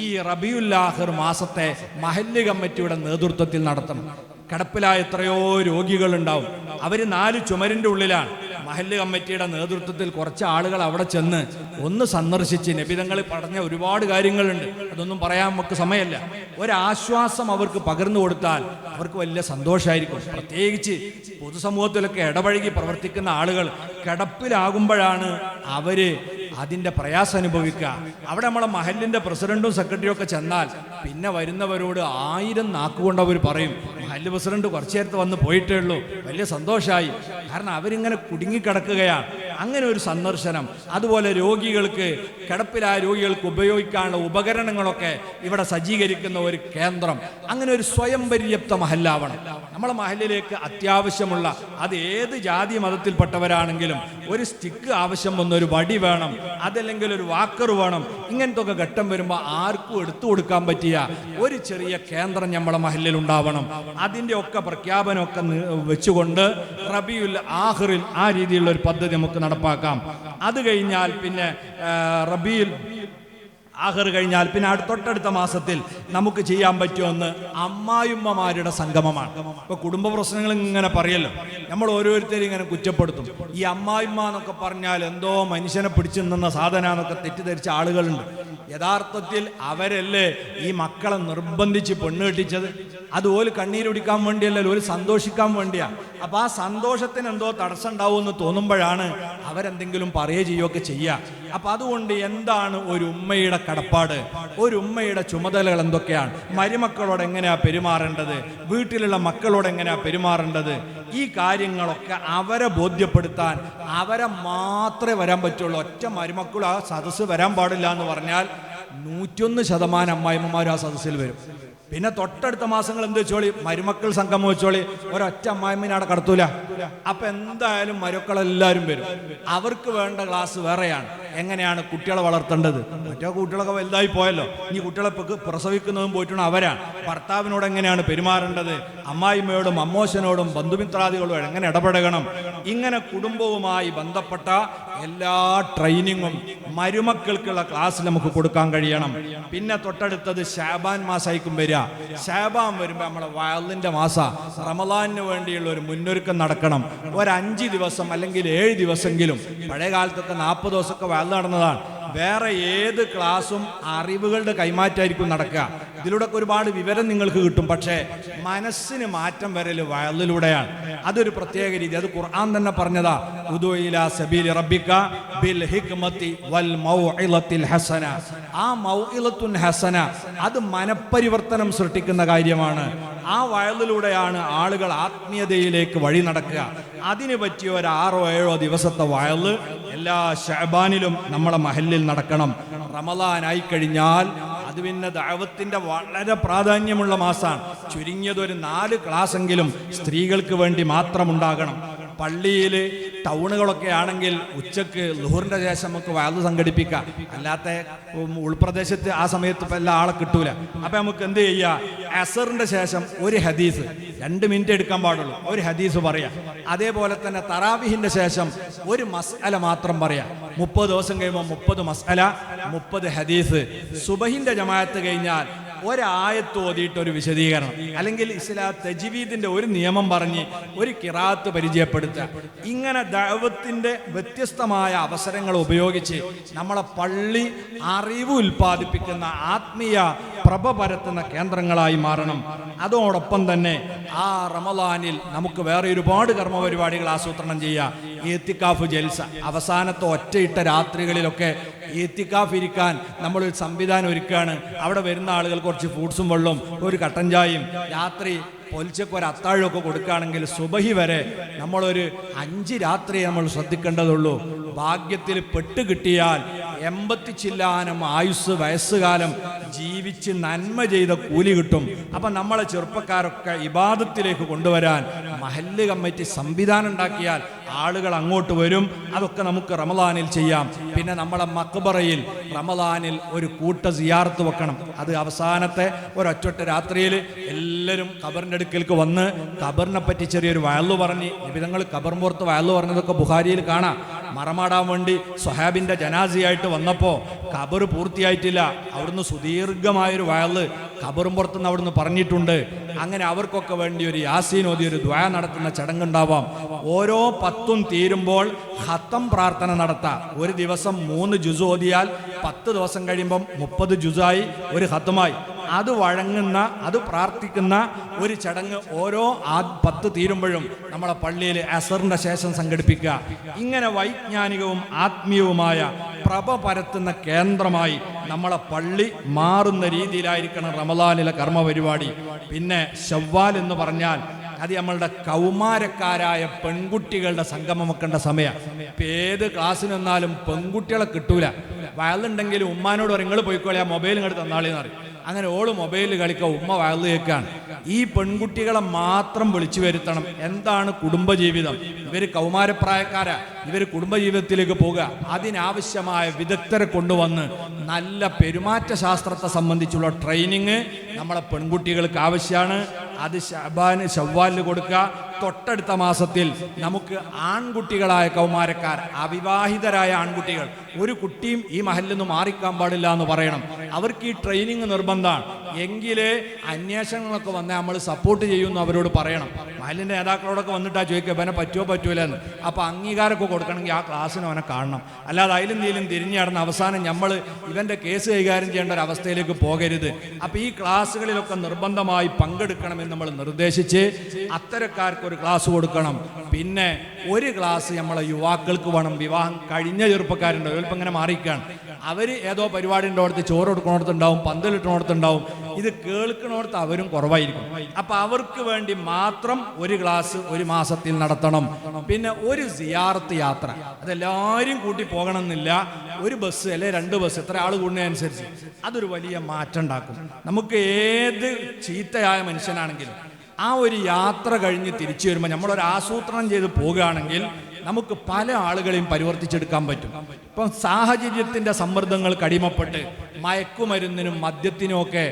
ഈ റബീഉൽ ആഖിർ മാസത്തെ മഹല്ല് കമ്മിറ്റിയുടെ നേതൃത്വത്തിൽ നടത്തണം. കിടപ്പിലായ എത്രയോ രോഗികളുണ്ടാവും. അവർ 4 ചുമരിൻ്റെ ഉള്ളിലാണ്. മഹല്ല് കമ്മിറ്റിയുടെ നേതൃത്വത്തിൽ കുറച്ച് ആളുകൾ അവിടെ ചെന്ന് ഒന്ന് സന്ദർശിച്ച് നബിതങ്ങൾ പറഞ്ഞ ഒരുപാട് കാര്യങ്ങളുണ്ട്, അതൊന്നും പറയാൻ നമുക്ക് സമയമല്ല. ഒരാശ്വാസം അവർക്ക് പകർന്നു കൊടുത്താൽ അവർക്ക് വലിയ സന്തോഷമായിരിക്കും. പ്രത്യേകിച്ച് പൊതുസമൂഹത്തിലൊക്കെ ഇടപഴകി പ്രവർത്തിക്കുന്ന ആളുകൾ കിടപ്പിലാകുമ്പോഴാണ് അവര് അതിൻ്റെ പ്രയാസം അനുഭവിക്കുക. അവിടെ നമ്മളെ മഹല്ലിൻ്റെ പ്രസിഡന്റും സെക്രട്ടറിയും ഒക്കെ ചെന്നാൽ പിന്നെ വരുന്നവരോട് 1000 നാക്കുകൊണ്ട് അവർ പറയും, മഹല്ല് പ്രസിഡന്റ് കുറച്ചു നേരത്തെ വന്ന് പോയിട്ടേ ഉള്ളൂ, വലിയ സന്തോഷമായി. കാരണം അവരിങ്ങനെ കുടുങ്ങിക്കിടക്കുകയാണ്. അങ്ങനെ ഒരു സന്ദർശനം. അതുപോലെ രോഗികൾക്ക്, കിടപ്പിലായ രോഗികൾക്ക് ഉപയോഗിക്കാനുള്ള ഉപകരണങ്ങളൊക്കെ ഇവിടെ സജ്ജീകരിക്കുന്ന ഒരു കേന്ദ്രം. അങ്ങനെ ഒരു സ്വയം പര്യാപ്ത മഹല്ലാവണം. നമ്മളെ മഹല്ലിലേക്ക് അത്യാവശ്യമുള്ള, അത് ഏത് ജാതി മതത്തിൽപ്പെട്ടവരാണെങ്കിലും ഒരു സ്റ്റിക്ക് ആവശ്യം വന്ന, ഒരു വടി വേണം, അതല്ലെങ്കിൽ ഒരു വാക്കർ വേണം. ഇങ്ങനത്തെ ഒക്കെ ഘട്ടം വരുമ്പോൾ ആർക്കും എടുത്തു കൊടുക്കാൻ പറ്റിയ ഒരു ചെറിയ കേന്ദ്രം നമ്മളെ മഹല്ലിൽ ഉണ്ടാവണം. അതിൻ്റെ ഒക്കെ പ്രഖ്യാപനമൊക്കെ വെച്ചുകൊണ്ട് റബീഉൽ ആഖിറിൽ ആ രീതിയിലുള്ള ഒരു പദ്ധതി നമുക്ക് നടപ്പാക്കാം. അത് കഴിഞ്ഞാൽ പിന്നെ റബീഉൽ ആഖിർ കഴിഞ്ഞാൽ പിന്നെ തൊട്ടടുത്ത മാസത്തിൽ നമുക്ക് ചെയ്യാൻ പറ്റുമെന്ന് അമ്മായിമ്മമാരുടെ സംഗമമാണ്. ഇപ്പൊ കുടുംബ പ്രശ്നങ്ങൾ ഇങ്ങനെ പറയല്ലോ, നമ്മൾ ഓരോരുത്തരും ഇങ്ങനെ കുറ്റപ്പെടുത്തും. ഈ അമ്മായിമ്മ എന്നൊക്കെ പറഞ്ഞാൽ എന്തോ മനുഷ്യനെ പിടിച്ചു നിന്ന സാധനമെന്നൊക്കെ തെറ്റിദ്ധരിച്ച ആളുകളുണ്ട്. യഥാർത്ഥത്തിൽ അവരല്ലേ ഈ മക്കളെ നിർബന്ധിച്ച് പെണ്ണ് കെട്ടിച്ചത്? അത് ഓല് കണ്ണീരൊടിക്കാൻ വേണ്ടിയല്ലല്ലോ, ഓല് സന്തോഷിക്കാൻ വേണ്ടിയാ. അപ്പൊ ആ സന്തോഷത്തിന് എന്തോ തടസ്സം ഉണ്ടാവും എന്ന് തോന്നുമ്പോഴാണ് അവരെന്തെങ്കിലും പറയുകയോ ചെയ്യുകയൊക്കെ ചെയ്യുക. അപ്പൊ അതുകൊണ്ട് എന്താണ് ഒരു ഉമ്മയുടെ കടപ്പാട്, ഒരു ഉമ്മയുടെ ചുമതലകൾ എന്തൊക്കെയാണ്, മരുമക്കളോട് എങ്ങനെയാ പെരുമാറേണ്ടത്, വീട്ടിലുള്ള മക്കളോട് എങ്ങനെയാ പെരുമാറേണ്ടത്, ഈ കാര്യങ്ങളൊക്കെ അവരെ ബോധ്യപ്പെടുത്താൻ അവരെ മാത്രമേ വരാൻ പറ്റുള്ളൂ. ഒറ്റ മരുമക്കളും ആ സദസ്സ് വരാൻ പാടില്ല എന്ന് പറഞ്ഞാൽ 101% അമ്മായിമ്മമാരും ആ സദസ്സിൽ വരും. പിന്നെ തൊട്ടടുത്ത മാസങ്ങൾ എന്ത് വെച്ചോളി, മരുമക്കൾ സംഗമം വെച്ചോളി, ഒരൊറ്റ അമ്മായിമ്മനെ അവിടെ കടത്തൂല. അപ്പൊ എന്തായാലും മരുക്കളെല്ലാവരും വരും. അവർക്ക് വേണ്ട ക്ലാസ് വേറെയാണ്. എങ്ങനെയാണ് കുട്ടികളെ വളർത്തേണ്ടത്, മറ്റേ കുട്ടികളൊക്കെ വലുതായി പോയല്ലോ, ഇനി കുട്ടികളെ പ്രസവിക്കുന്നതും പോയിട്ടാണ് അവരാണ്. ഭർത്താവിനോട് എങ്ങനെയാണ് പെരുമാറേണ്ടത്, അമ്മായിമ്മയോടും അമ്മോശനോടും ബന്ധുമിത്രാദികളോടും എങ്ങനെ ഇടപെടണം, ഇങ്ങനെ കുടുംബവുമായി ബന്ധപ്പെട്ട എല്ലാ ട്രെയിനിങ്ങും മരുമക്കൾക്കുള്ള ക്ലാസ് നമുക്ക് കൊടുക്കാൻ കഴിയണം. പിന്നെ തൊട്ടടുത്തത് ശഅബാൻ മാസമായിരിക്കും വരിക. ശഅബാൻ വരുമ്പോൾ നമ്മളെ വഅലിന്റെ മാസം, റമളാനിന് വേണ്ടിയുള്ള ഒരു മുന്നൊരുക്കം നടക്കണം. ഒരു 5 ദിവസം അല്ലെങ്കിൽ 7 ദിവസമെങ്കിലും, പഴയ കാലത്തൊക്കെ 40 ദിവസമൊക്കെ വഅൽ നടന്നതാണ്. വേറെ ഏത് ക്ലാസ്സും അറിവുകളുടെ കൈമാറ്റമായിരിക്കും നടക്കുക. ഇതിലൂടെ ഒരുപാട് വിവരം നിങ്ങൾക്ക് കിട്ടും. പക്ഷേ മനസ്സിന് മാറ്റം വരൽ വഅലിലൂടെയാണ്. അതൊരു പ്രത്യേക രീതി. അത് ഖുർആൻ തന്നെ പറഞ്ഞതാ, ഉദു ഇലാ സബീലി റബ്ബിക ബിൽ ഹിക്മതി വൽ മൗഇലത്തിൽ ഹസന. ആ മൗഇലത്തുൻ ഹസന അത് മനപരിവർത്തനം സൃഷ്ടിക്കുന്ന കാര്യമാണ്. ആ വഅലിലൂടെയാണ് ആളുകൾ ആത്മീയതയിലേക്ക് വഴി നടക്കുക. അതിന് പറ്റിയ ഒരു 6-7 ദിവസത്തെ വഅല് എല്ലാ ശഅബാനിലും നമ്മളെ മഹല്ലിൽ നടക്കണം. റമളാനായി കഴിഞ്ഞാൽ അത് പിന്നെ ദഅവത്തിന്റെ വളരെ പ്രാധാന്യമുള്ള മാസമാണ്. ചുരുങ്ങിയത് ഒരു 4 ക്ലാസ്സെങ്കിലും സ്ത്രീകൾക്ക് വേണ്ടി മാത്രം ഉണ്ടാകണം. പള്ളിയിൽ ടൗണുകളൊക്കെ ആണെങ്കിൽ ഉച്ചക്ക് ളുഹറിന്റെ ശേഷം നമുക്ക് വഅല് സംഘടിപ്പിക്കാം. അല്ലാത്ത ഉൾപ്രദേശത്ത് ആ സമയത്ത് ഇപ്പം എല്ലാ ആളെ കിട്ടൂല. അപ്പം നമുക്ക് എന്ത് ചെയ്യാം, അസറിന്റെ ശേഷം ഒരു ഹദീസ് 2 മിനിറ്റ് എടുക്കാൻ പാടുള്ളൂ, ഒരു ഹദീസ് പറയാം. അതേപോലെ തന്നെ തറാവിഹിന്റെ ശേഷം ഒരു മസ്അല മാത്രം പറയാം. 30 ദിവസം കഴിയുമ്പോൾ 30 മസ്അല, 30 ഹദീസ്. സുബഹിന്റെ ജമാഅത്ത് കഴിഞ്ഞാൽ ഒരായത്ത് ഓതിയിട്ട് ഒരു വിശദീകരണം, അല്ലെങ്കിൽ ഇസ്ലാം തജ്വീദിന്റെ ഒരു നിയമം പറഞ്ഞ് ഒരു ഖിറാഅത്ത് പരിചയപ്പെടുത്തുക. ഇങ്ങനെ ദഅവത്തിന്റെ വ്യത്യസ്തമായ അവസരങ്ങൾ ഉപയോഗിച്ച് നമ്മളെ പള്ളി അറിവ് ഉൽപ്പാദിപ്പിക്കുന്ന ആത്മീയ പ്രഭ പരത്തുന്ന കേന്ദ്രങ്ങളായി മാറണം. അതോടൊപ്പം തന്നെ ആ റമളാനിൽ നമുക്ക് വേറെ ഒരുപാട് കർമ്മപരിപാടികൾ ആസൂത്രണം ചെയ്യാം. ഇത്തിക്കാഫ് ജൽസ, അവസാനത്തെ ഒറ്റയിട്ട രാത്രികളിലൊക്കെ ഇത്തിക്കാഫ് ഇരിക്കാൻ നമ്മളൊരു സംവിധാനം ഒരുക്കുകയാണ്. അവിടെ വരുന്ന ആളുകൾ കുറച്ച് ഫ്രൂട്ട്സും വെള്ളവും ഒരു കട്ടൻ ചായയും, രാത്രി പൊലിച്ചക്ക് ഒരു അത്താഴമൊക്കെ കൊടുക്കുകയാണെങ്കിൽ സുബഹി വരെ നമ്മളൊരു 5 രാത്രി നമ്മൾ ശ്രദ്ധിക്കേണ്ടതുള്ളൂ. ഭാഗ്യത്തിൽ പെട്ട് കിട്ടിയാൽ 80 ചില്ലാനം ആയുസ് വയസ്സുകാലം ജീവിച്ച് നന്മ ചെയ്ത കൂലി കിട്ടും. അപ്പം നമ്മളെ ചെറുപ്പക്കാരൊക്കെ ഇബാദത്തിലേക്ക് കൊണ്ടുവരാൻ മഹല്ല് കമ്മിറ്റി സംവിധാനം ഉണ്ടാക്കിയാൽ ആളുകൾ അങ്ങോട്ട് വരും. അതൊക്കെ നമുക്ക് റമദാനിൽ ചെയ്യാം. പിന്നെ നമ്മളെ മക്ബറയിൽ റമദാനിൽ ഒരു കൂട്ട സിയാറത്ത് വെക്കണം. അത് അവസാനത്തെ ഒരൊറ്റ രാത്രിയിൽ എല്ലാവരും ഖബറിൻ്റെ അടുക്കലേക്ക് വന്ന് ഖബറിനെ പറ്റി ചെറിയൊരു വയലു പറഞ്ഞ്, നിബിധങ്ങൾ ഖബറിൻ പുറത്ത് വയലു പറഞ്ഞതൊക്കെ ബുഖാരിയിൽ കാണാം. മറമാടാൻ വേണ്ടി സ്വഹാബിൻ്റെ ജനാസിയായിട്ട് വന്നപ്പോൾ ഖബർ പൂർത്തിയായിട്ടില്ല. അവിടുന്ന് സുദീർഘമായൊരു വയല് ഖബറും പുറത്തുനിന്ന് അവിടുന്ന് പറഞ്ഞിട്ടുണ്ട്. അങ്ങനെ അവർക്കൊക്കെ വേണ്ടി ഒരു യാസീൻ ഓതി ഒരു ദുആ നടത്തുന്ന ചടങ്ങുണ്ടാവാം. ഓരോ 10 തീരുമ്പോൾ ഖത്തം പ്രാർത്ഥന നടത്താം. ഒരു ദിവസം 3 ജുസ് ഓതിയാൽ 10 ദിവസം കഴിയുമ്പം 30 ജുസായി, ഒരു ഖത്തമായി. അത് വഴങ്ങുന്ന, അത് പ്രാർത്ഥിക്കുന്ന ഒരു ചടങ്ങ് ഓരോ 10 തീരുമ്പോഴും നമ്മളെ പള്ളിയിൽ അസറിന്റെ ശേഷം സംഘടിപ്പിക്കുക. ഇങ്ങനെ വൈജ്ഞാനികവും ആത്മീയവുമായ പ്രഭ പരത്തുന്ന കേന്ദ്രമായി നമ്മളെ പള്ളി മാറുന്ന രീതിയിലായിരിക്കണം റമദാനിലെ കർമ്മ പരിപാടി. പിന്നെ ശവ്വാൽ എന്ന് പറഞ്ഞാൽ അത് നമ്മളുടെ കൗമാരക്കാരായ പെൺകുട്ടികളുടെ സംഗമം വെക്കേണ്ട സമയം. ഇപ്പം ഏത് ക്ലാസ്സിന് വന്നാലും പെൺകുട്ടികളെ കിട്ടൂല. വയലുണ്ടെങ്കിലും ഉമ്മാനോട് പറയും നിങ്ങൾ പോയിക്കോളെ, ആ മൊബൈൽ ഇങ്ങോട്ട് തന്നാളെന്ന് പറയും. അങ്ങനെ ഓള് മൊബൈലിൽ കളിക്കുക, ഉമ്മ വയല് കേൾക്കാണ്. ഈ പെൺകുട്ടികളെ മാത്രം വിളിച്ചു വരുത്തണം. എന്താണ് കുടുംബജീവിതം? ഇവർ കൗമാരപ്രായക്കാരാ, ഇവർ കുടുംബജീവിതത്തിലേക്ക് പോകുക. അതിനാവശ്യമായ വിദഗ്ധരെ കൊണ്ടുവന്ന് നല്ല പെരുമാറ്റ ശാസ്ത്രത്തെ സംബന്ധിച്ചുള്ള ട്രെയിനിങ് നമ്മളെ പെൺകുട്ടികൾക്ക് ആവശ്യമാണ്. അത് ശവ്വാലിൽ കൊടുക്കുക. തൊട്ടടുത്ത മാസത്തിൽ നമുക്ക് ആൺകുട്ടികളായ കൗമാരക്കാർ, അവിവാഹിതരായ ആൺകുട്ടികൾ, ഒരു കുട്ടിയും ഈ മഹലിൽ നിന്ന് മാറിക്കാൻ പാടില്ല എന്ന് പറയണം. അവർക്ക് ഈ ട്രെയിനിങ് നിർബന്ധമാണ്. എങ്കിലേ അന്വേഷണങ്ങളൊക്കെ വന്നാൽ നമ്മൾ സപ്പോർട്ട് ചെയ്യുമെന്ന് അവരോട് പറയണം. മഹലിൻ്റെ നേതാക്കളോടൊക്കെ വന്നിട്ടാ ചോദിക്കുക ഇവനെ പറ്റുമോ പറ്റൂല എന്ന്. അപ്പോൾ അംഗീകാരമൊക്കെ കൊടുക്കണമെങ്കിൽ ആ ക്ലാസ്സിന് അവനെ കാണണം. അല്ലാതെ അതിലും തീലും തിരിഞ്ഞു നടന്ന അവസാനം നമ്മൾ ഇവൻ്റെ കേസ് കൈകാര്യം ചെയ്യേണ്ട ഒരു അവസ്ഥയിലേക്ക് പോകരുത്. അപ്പോൾ ഈ ക്ലാസ്സുകളിലൊക്കെ നിർബന്ധമായി പങ്കെടുക്കണമെന്ന് നമ്മൾ നിർദ്ദേശിച്ച് അത്തരക്കാർക്ക് ഒരു ക്ലാസ് കൊടുക്കണം. പിന്നെ ഒരു ക്ലാസ് നമ്മളെ യുവാക്കൾക്ക് വേണം. വിവാഹം കഴിഞ്ഞ ചെറുപ്പക്കാരുണ്ട്, ചിലപ്പോൾ ഇങ്ങനെ മാറിയിരിക്കുകയാണ്. അവർ ഏതോ പരിപാടി ഉണ്ടോടത്ത് ചോറ് കൊടുക്കണോടത്തുണ്ടാവും, പന്തലിട്ടണോടത്തുണ്ടാവും. ഇത് കേൾക്കണോടത്ത് അവരും കുറവായിരിക്കും. അപ്പം അവർക്ക് വേണ്ടി മാത്രം ഒരു ക്ലാസ് ഒരു മാസത്തിൽ നടത്തണം. പിന്നെ ഒരു സിയാറത്ത് യാത്ര, അതെല്ലാവരും കൂട്ടി പോകണമെന്നില്ല. ഒരു ബസ് അല്ലെ 2 ബസ്, എത്ര ആൾ കൂടുന്നതനുസരിച്ച് അതൊരു വലിയ മാറ്റം ഉണ്ടാക്കും. നമുക്ക് ഏത് ചീത്തയായ മനുഷ്യനാണെങ്കിലും ആ ഒരു യാത്ര കഴിഞ്ഞ് തിരിച്ചു വരുമ്പോൾ നമ്മളൊരു ആസൂത്രണം ചെയ്ത് പോകുകയാണെങ്കിൽ നമുക്ക് പല ആളുകളെയും പരിവർത്തിച്ചെടുക്കാൻ പറ്റും. ഇപ്പം സാഹചര്യത്തിൻ്റെ സമ്മർദ്ദങ്ങൾക്ക് അടിമപ്പെട്ട് മയക്കുമരുന്നിനും മദ്യത്തിനും ഒക്കെ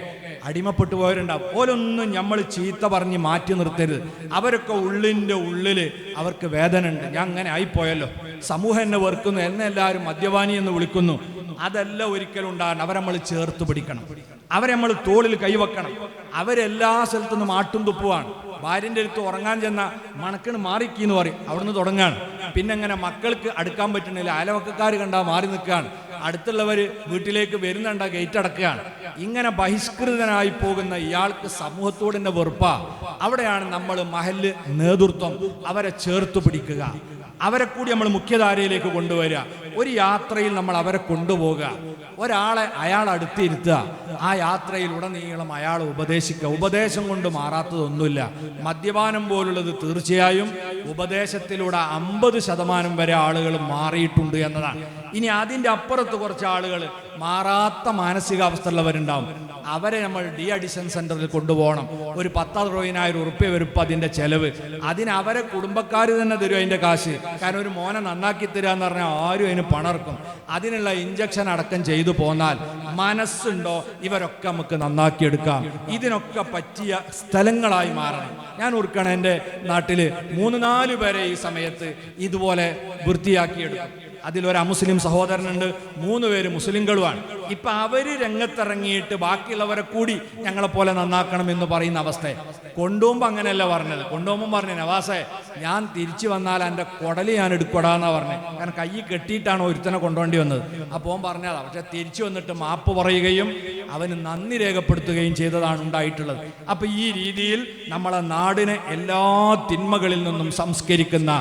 അടിമപ്പെട്ടു പോയവരുണ്ടാവും. ഓരൊന്നും നമ്മൾ ചീത്ത പറഞ്ഞ് മാറ്റി നിർത്തരുത്. അവരൊക്കെ ഉള്ളിൻ്റെ ഉള്ളിൽ അവർക്ക് വേദന ഉണ്ട്. ഞാൻ അങ്ങനെ ആയിപ്പോയല്ലോ, സമൂഹം എന്നെ വെറുക്കുന്നു, എന്നെ എല്ലാവരും മദ്യപാനി എന്ന് വിളിക്കുന്നു. അതല്ല ഒരിക്കലും ഉണ്ടാകണം. അവരെ നമ്മൾ ചേർത്ത് പിടിക്കണം, അവരെ നമ്മൾ തോളിൽ കൈവെക്കണം. അവരെല്ലാ സ്ഥലത്തുനിന്നും ആട്ടും തുപ്പുവാണ്. ഭാര്യൻ്റെ അടുത്ത് ഉറങ്ങാൻ ചെന്ന മണക്കിന് മാറിക്കീന്ന് പറയും, അവിടുന്ന് തുടങ്ങാണ്. പിന്നെ അങ്ങനെ മക്കൾക്ക് അടുക്കാൻ പറ്റണില്ല, അയൽവക്കക്കാർ കണ്ടാൽ മാറി നിൽക്കുകയാണ്, അടുത്തുള്ളവർ വീട്ടിലേക്ക് വരുന്നുണ്ട ഗേറ്റ് അടക്കുകയാണ്. ഇങ്ങനെ ബഹിഷ്കൃതനായി പോകുന്ന ഇയാൾക്ക് സമൂഹത്തോട് തന്നെ വെറുപ്പാ. അവിടെയാണ് നമ്മൾ മഹല്ല് നേതൃത്വം അവരെ ചേർത്ത് പിടിക്കുക, അവരെ കൂടി നമ്മൾ മുഖ്യധാരയിലേക്ക് കൊണ്ടുവരിക. ഒരു യാത്രയിൽ നമ്മൾ അവരെ കൊണ്ടുപോകുക, ഒരാളെ അയാൾ അടുത്തിരുത്തുക, ആ യാത്രയിൽ ഉടനീളം അയാൾ ഉപദേശിക്കുക. ഉപദേശം കൊണ്ട് മാറാത്തതൊന്നുമില്ല. മദ്യപാനം പോലുള്ളത് തീർച്ചയായും ഉപദേശത്തിലൂടെ 50% വരെ ആളുകൾ മാറിയിട്ടുണ്ട് എന്നതാണ്. ഇനി അതിൻ്റെ അപ്പുറത്ത് കുറച്ച് ആളുകൾ മാറാത്ത മാനസികാവസ്ഥയുള്ളവരുണ്ടാവും. അവരെ നമ്മൾ ഡി അഡിഷൻ സെന്ററിൽ കൊണ്ടുപോകണം. ഒരു 10,000 ഉറുപ്പ്യ വരും അതിൻ്റെ ചെലവ്. അതിന് അവരെ കുടുംബക്കാർ തന്നെ തരും അതിൻ്റെ കാശ്. കാരണം ഒരു മോനെ നന്നാക്കി തരിക എന്ന് പറഞ്ഞാൽ ആരും അതിന് പണർക്കും. അതിനുള്ള ഇഞ്ചക്ഷൻ അടക്കം ചെയ്തു പോന്നാൽ മനസ്സുണ്ടോ ഇവരൊക്കെ നമുക്ക് നന്നാക്കിയെടുക്കാം. ഇതിനൊക്കെ പറ്റിയ സ്ഥലങ്ങളായി മാറണം. ഞാൻ ഓർക്കണം, എൻ്റെ നാട്ടിൽ 3-4 പേരെ ഈ സമയത്ത് ഇതുപോലെ വൃത്തിയാക്കിയെടുക്കും. അതിലൊരു അമുസ്ലിം സഹോദരനുണ്ട്, 3 പേര് മുസ്ലിങ്ങളുമാണ്. ഇപ്പം അവർ രംഗത്തിറങ്ങിയിട്ട് ബാക്കിയുള്ളവരെ കൂടി ഞങ്ങളെപ്പോലെ നന്നാക്കണം എന്ന് പറയുന്ന അവസ്ഥ. കൊണ്ടുപോകുമ്പോൾ അങ്ങനെയല്ല പറഞ്ഞത്. കൊണ്ടുപോകുമ്പോൾ പറഞ്ഞു, നവാസേ ഞാൻ തിരിച്ചു വന്നാൽ എൻ്റെ കുടല് ഞാൻ എടുക്കടാന്നാണ് പറഞ്ഞത്. കാരണം കൈ കെട്ടിയിട്ടാണ് ഒരുത്തനെ കൊണ്ടുപോകേണ്ടി വന്നത്. അപ്പോൾ അവൻ പറഞ്ഞതാ. പക്ഷെ തിരിച്ചു വന്നിട്ട് മാപ്പ് പറയുകയും അവന് നന്ദി രേഖപ്പെടുത്തുകയും ചെയ്തതാണ് ഉണ്ടായിട്ടുള്ളത്. അപ്പം ഈ രീതിയിൽ നമ്മളെ നാടിനെ എല്ലാ തിന്മകളിൽ നിന്നും സംസ്കരിക്കുന്ന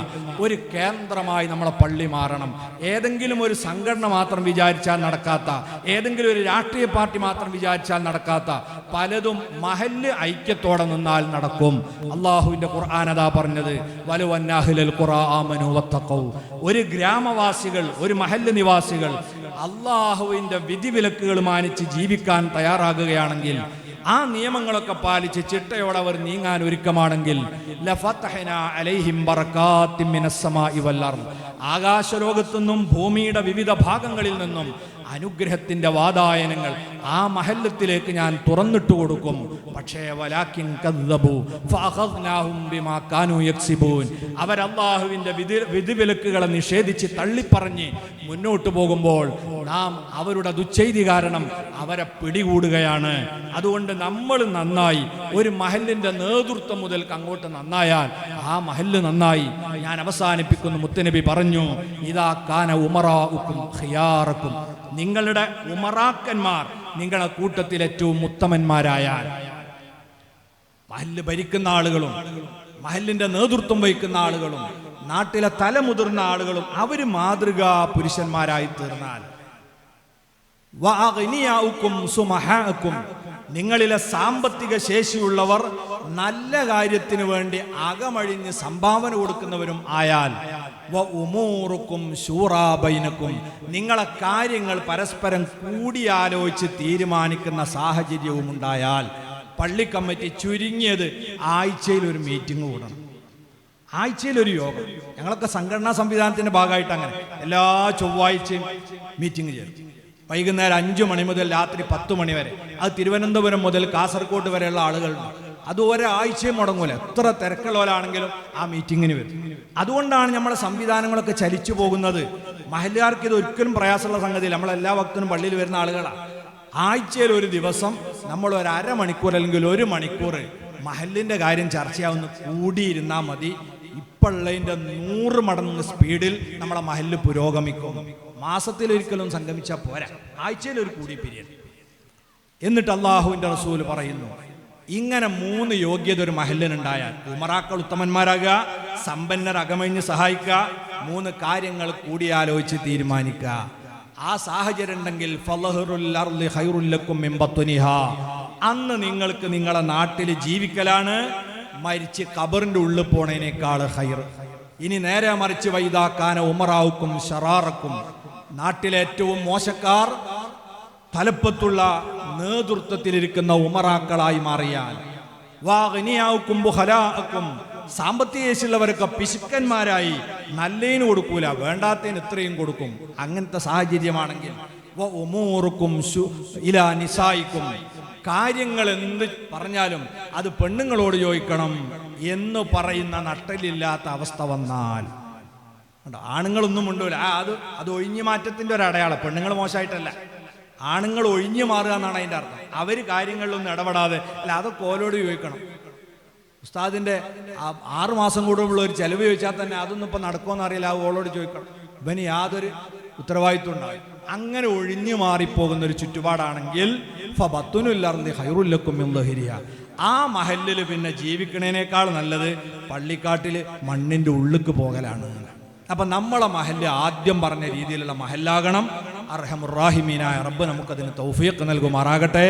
ഒരു കേന്ദ്രമായി നമ്മളെ പള്ളി മാറണം. ഏതെങ്കിലും ഒരു സംഘടന മാത്രം വിചാരിച്ചാൽ നടക്കാത്ത, ഏതെങ്കിലും ഒരു രാഷ്ട്രീയ പാർട്ടി മാത്രം വിചാരിച്ചാൽ നടക്കാത്ത പലതും മഹല്ല് ഐക്യത്തോടെ നിന്നാൽ നടക്കും. അള്ളാഹുവിന്റെ ഖുർആൻ അതാ പറഞ്ഞത്, വലവന്നാഹിലൽ ഖുർആ ആമനു വത്തഖൗ. ഒരു ഗ്രാമവാസികൾ, ഒരു മഹല്ല് നിവാസികൾ അള്ളാഹുവിൻ്റെ വിധിവിലക്കുകൾ മാനിച്ച് ജീവിക്കാൻ തയ്യാറാകുകയാണെങ്കിൽ, ആ നിയമങ്ങളൊക്കെ പാലിച്ച് ചിട്ടയോടെ അവർ നീങ്ങാൻ ഒരുക്കമാണെങ്കിൽ, ലഫതഹ്നാ അലൈഹിം ബറകാത്തിൻ മിനസ് സമാഇ വൽ അർദ്, ആകാശലോകത്തുനിന്നും ഭൂമിയുടെ വിവിധ ഭാഗങ്ങളിൽ നിന്നും അനുഗ്രഹത്തിന്റെ വാതായനങ്ങൾ ആ മഹല്ലത്തിലേക്ക് ഞാൻ തുറന്നിട്ട് കൊടുക്കും. പക്ഷേ വലാകിൻ കദ്ദബു ഫഅഖദ്നാഹും ബിമാ കാനൂ യക്സിബൂൻ, അവർ അല്ലാഹുവിൻ്റെ വിധിവിലക്കുകളെ നിഷേധിച്ച് തള്ളിപ്പറഞ്ഞ് മുന്നോട്ട് പോകുമ്പോൾ നാം അവരുടെ ദുശ്ചെയ്തി കാരണം അവരെ പിടികൂടുകയാണ്. അതുകൊണ്ട് നമ്മൾ നന്നായി, ഒരു മഹല്ലിന്റെ നേതൃത്വം മുതൽക്ക് അങ്ങോട്ട് നന്നായാൽ ആ മഹല്ല് നന്നായി. ഞാൻ അവസാനിപ്പിക്കുന്നു. മുത്തനബി പറഞ്ഞു, ഇദാ കാന ഉമറാഉക്കും ഖിയാറക്കും, നിങ്ങളുടെ ഉമറാക്കന്മാർ നിങ്ങളുടെ കൂട്ടത്തിൽ ഏറ്റവും ഉത്തമന്മാരായാൽ, മഹല്ല് ഭരിക്കുന്ന ആളുകളും മഹല്ലിന്റെ നേതൃത്വം വഹിക്കുന്ന ആളുകളും നാട്ടിലെ തലമുതിർന്ന ആളുകളും അവര് മാതൃകാ പുരുഷന്മാരായി തീർന്നാൽ, വഅഗ്നിയാഉക്കും സുമഹാഅക്കും, നിങ്ങളിലെ സാമ്പത്തിക ശേഷിയുള്ളവർ നല്ല കാര്യത്തിന് വേണ്ടി അകമഴിഞ്ഞ് സംഭാവന കൊടുക്കുന്നവരും ആയാൽ, വഉമൂറുക്കും ശൂറാ ബൈനക്കും, നിങ്ങളെ കാര്യങ്ങൾ പരസ്പരം കൂടിയാലോചിച്ച് തീരുമാനിക്കുന്ന സാഹചര്യവും ഉണ്ടായാൽ, പള്ളി കമ്മിറ്റി ചുരുങ്ങിയത് ആഴ്ചയിൽ ഒരു മീറ്റിംഗ് കൂടണം, ആഴ്ചയിൽ ഒരു യോഗം. ഞങ്ങളൊക്കെ സംഘടനാ സംവിധാനത്തിന്റെ ഭാഗമായിട്ട് അങ്ങനെ എല്ലാ ചൊവ്വാഴ്ചയും മീറ്റിംഗ് ചേരും. വൈകുന്നേരം 5 മണി മുതൽ രാത്രി 10 മണി വരെ. അത് തിരുവനന്തപുരം മുതൽ കാസർഗോഡ് വരെയുള്ള ആളുകളുണ്ട്. അത് ഒരാഴ്ചയും മുടങ്ങൂല. എത്ര തിരക്കുള്ളവരാണെങ്കിലും ആ മീറ്റിങ്ങിന് വരും. അതുകൊണ്ടാണ് നമ്മളെ സംവിധാനങ്ങളൊക്കെ ചലിച്ചു പോകുന്നത്. മഹല്ലുകാർക്ക് ഇത് ഒരിക്കലും പ്രയാസമുള്ള സംഗതിയില്ല. നമ്മളെല്ലാ വക്തനും പള്ളിയിൽ വരുന്ന ആളുകളാണ്. ആഴ്ചയിൽ ഒരു ദിവസം നമ്മൾ ഒരു അരമണിക്കൂർ അല്ലെങ്കിൽ 1 മണിക്കൂർ മഹല്ലിന്റെ കാര്യം ചർച്ചയാവുന്ന കൂടിയിരുന്നാൽ മതി. ഇപ്പോഴുള്ളതിൻ്റെ 100 മടങ്ങ് സ്പീഡിൽ നമ്മളെ മഹല്ല് പുരോഗമിക്കും. മാസത്തിലൊരിക്കലും സംഗമിച്ചാൽ പോരാ, ആഴ്ചയിൽ ഒരു കൂടി പിരിയൽ. എന്നിട്ട് അള്ളാഹുവിൻ്റെ റസൂൽ പറയുന്നു, ഇങ്ങനെ 3 യോഗ്യത ഒരു മഹല്ലിനുണ്ടായാൽ, ഉമറാക്കൾ ഉത്തമന്മാരാകുക, സമ്പന്നർ അകമഴിഞ്ഞ് സഹായിക്കുക, 3 കാര്യങ്ങൾ കൂടിയാലോചിച്ച് തീരുമാനിക്കുക. ആ സാഹചര്യം ഉണ്ടെങ്കിൽ ഫളഹറുൽ അർളി ഖൈറുൽ ലക്കും മിൻ ബത്നിഹാ, അന്ന് നിങ്ങൾക്ക് നിങ്ങളെ നാട്ടിൽ ജീവിക്കലാണ് മരിച്ച് ഖബറിന്റെ ഉള്ളിൽ പോണതിനേക്കാൾ ഖൈർ. ഇനി നേരെ മറിച്ച് വൈദാക്കാന ഉമറാവുക്കും ഷറാറക്കും, നാട്ടിലെ ഏറ്റവും മോശക്കാർ തലപ്പത്തുള്ള നേതൃത്വത്തിലിരിക്കുന്ന ഉമറാക്കളായി മാറിയാൽ, വാഗ്നിയാവുക്കും ബുഖലാഅക്കും, സാമ്പത്തിക ശേഷിയുള്ളവരൊക്കെ പിശുക്കന്മാരായി നല്ലതിന് കൊടുക്കൂല, വേണ്ടാത്തതിന് ഇത്രയും കൊടുക്കും. അങ്ങനത്തെ സാഹചര്യമാണെങ്കിൽ വഉമൂറുക്കും ഇലാ നിസായിക്കും, കാര്യങ്ങൾ എന്ത് പറഞ്ഞാലും അത് പെണ്ണുങ്ങളോട് ചോദിക്കണം എന്ന് പറയുന്ന നട്ടലില്ലാത്ത അവസ്ഥ വന്നാൽ, ആണുങ്ങളൊന്നും ഉണ്ടല്ല, അത് ഒഴിഞ്ഞു മാറ്റത്തിന്റെ ഒരു അടയാളം. പെണ്ണുങ്ങൾ മോശമായിട്ടല്ല, ആണുങ്ങൾ ഒഴിഞ്ഞു മാറുക എന്നാണ് അതിൻ്റെ അർത്ഥം. അവർ കാര്യങ്ങളിലൊന്നും ഇടപെടാതെ, അല്ല അതൊക്കെ ഓലോട് ചോദിക്കണം. ഉസ്താദിന്റെ 6 മാസം കൂടുമ്പോൾ ഒരു ചെലവ് ചോദിച്ചാൽ തന്നെ അതൊന്നും ഇപ്പം നടക്കുമെന്ന് അറിയില്ല, അത് ഓളോട് ചോദിക്കണം. ഇവന് യാതൊരു ഉത്തരവാദിത്വം ഉണ്ടാവും. അങ്ങനെ ഒഴിഞ്ഞു മാറിപ്പോകുന്ന ഒരു ചുറ്റുപാടാണെങ്കിൽ ഫബത്തുനുൽ അർളി ഖൈറുൽ ലക്കും മിൻ ദഹരിഹാ, ആ മഹല്ലിൽ പിന്നെ ജീവിക്കണേനേക്കാൾ നല്ലത് പള്ളിക്കാട്ടിൽ മണ്ണിന്റെ ഉള്ളിക്ക് പോകലാണ്. അപ്പം നമ്മളെ മഹല്ല് ആദ്യം പറഞ്ഞ രീതിയിലുള്ള മഹല്ലാകണം. അർഹമുറാഹിമീനായ റബ്ബ് നമുക്കതിന് തൗഫീഖ് നൽകുമാറാകട്ടെ.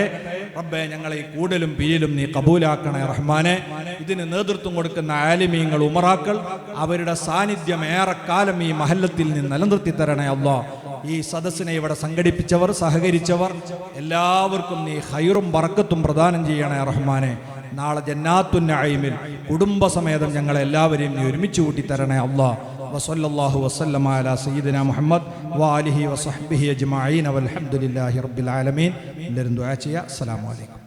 റബ്ബെ, ഞങ്ങളെ ഈ കൂടലും പിരിയലും നീ കബൂലാക്കണേ റഹ്മാനെ. ഇതിന് നേതൃത്വം കൊടുക്കുന്ന ആലിമീങ്ങൾ, ഉമറാക്കൾ, അവരുടെ സാന്നിധ്യം ഏറെക്കാലം ഈ മഹല്ലത്തിൽ നിന്ന് നിലനിർത്തി തരണേ അല്ലാഹ്. ഈ സദസ്സിനെ ഇവിടെ സംഘടിപ്പിച്ചവർ, സഹകരിച്ചവർ എല്ലാവർക്കും നീ ഖൈറും ബറക്കത്തും പ്രദാനം ചെയ്യണേ റഹ്മാനെ. നാളെ ജന്നാത്തുൻ നഈമിൽ കുടുംബസമേതം ഞങ്ങളെല്ലാവരെയും നീ ഒരുമിച്ച് കൂട്ടി തരണേ അല്ലാഹ്. വസല്ലല്ലാഹു വസല്ലമ അലാ സയ്യിദിനാ മുഹമ്മദ് വആലിഹി വസഹ്ബിഹി അജ്മഈൻ വൽഹംദുലില്ലാഹി റബ്ബിൽ ആലമീൻ. എല്ലാവരും ദുആ ചെയ്യുക. അസ്സലാമു അലൈക്കും.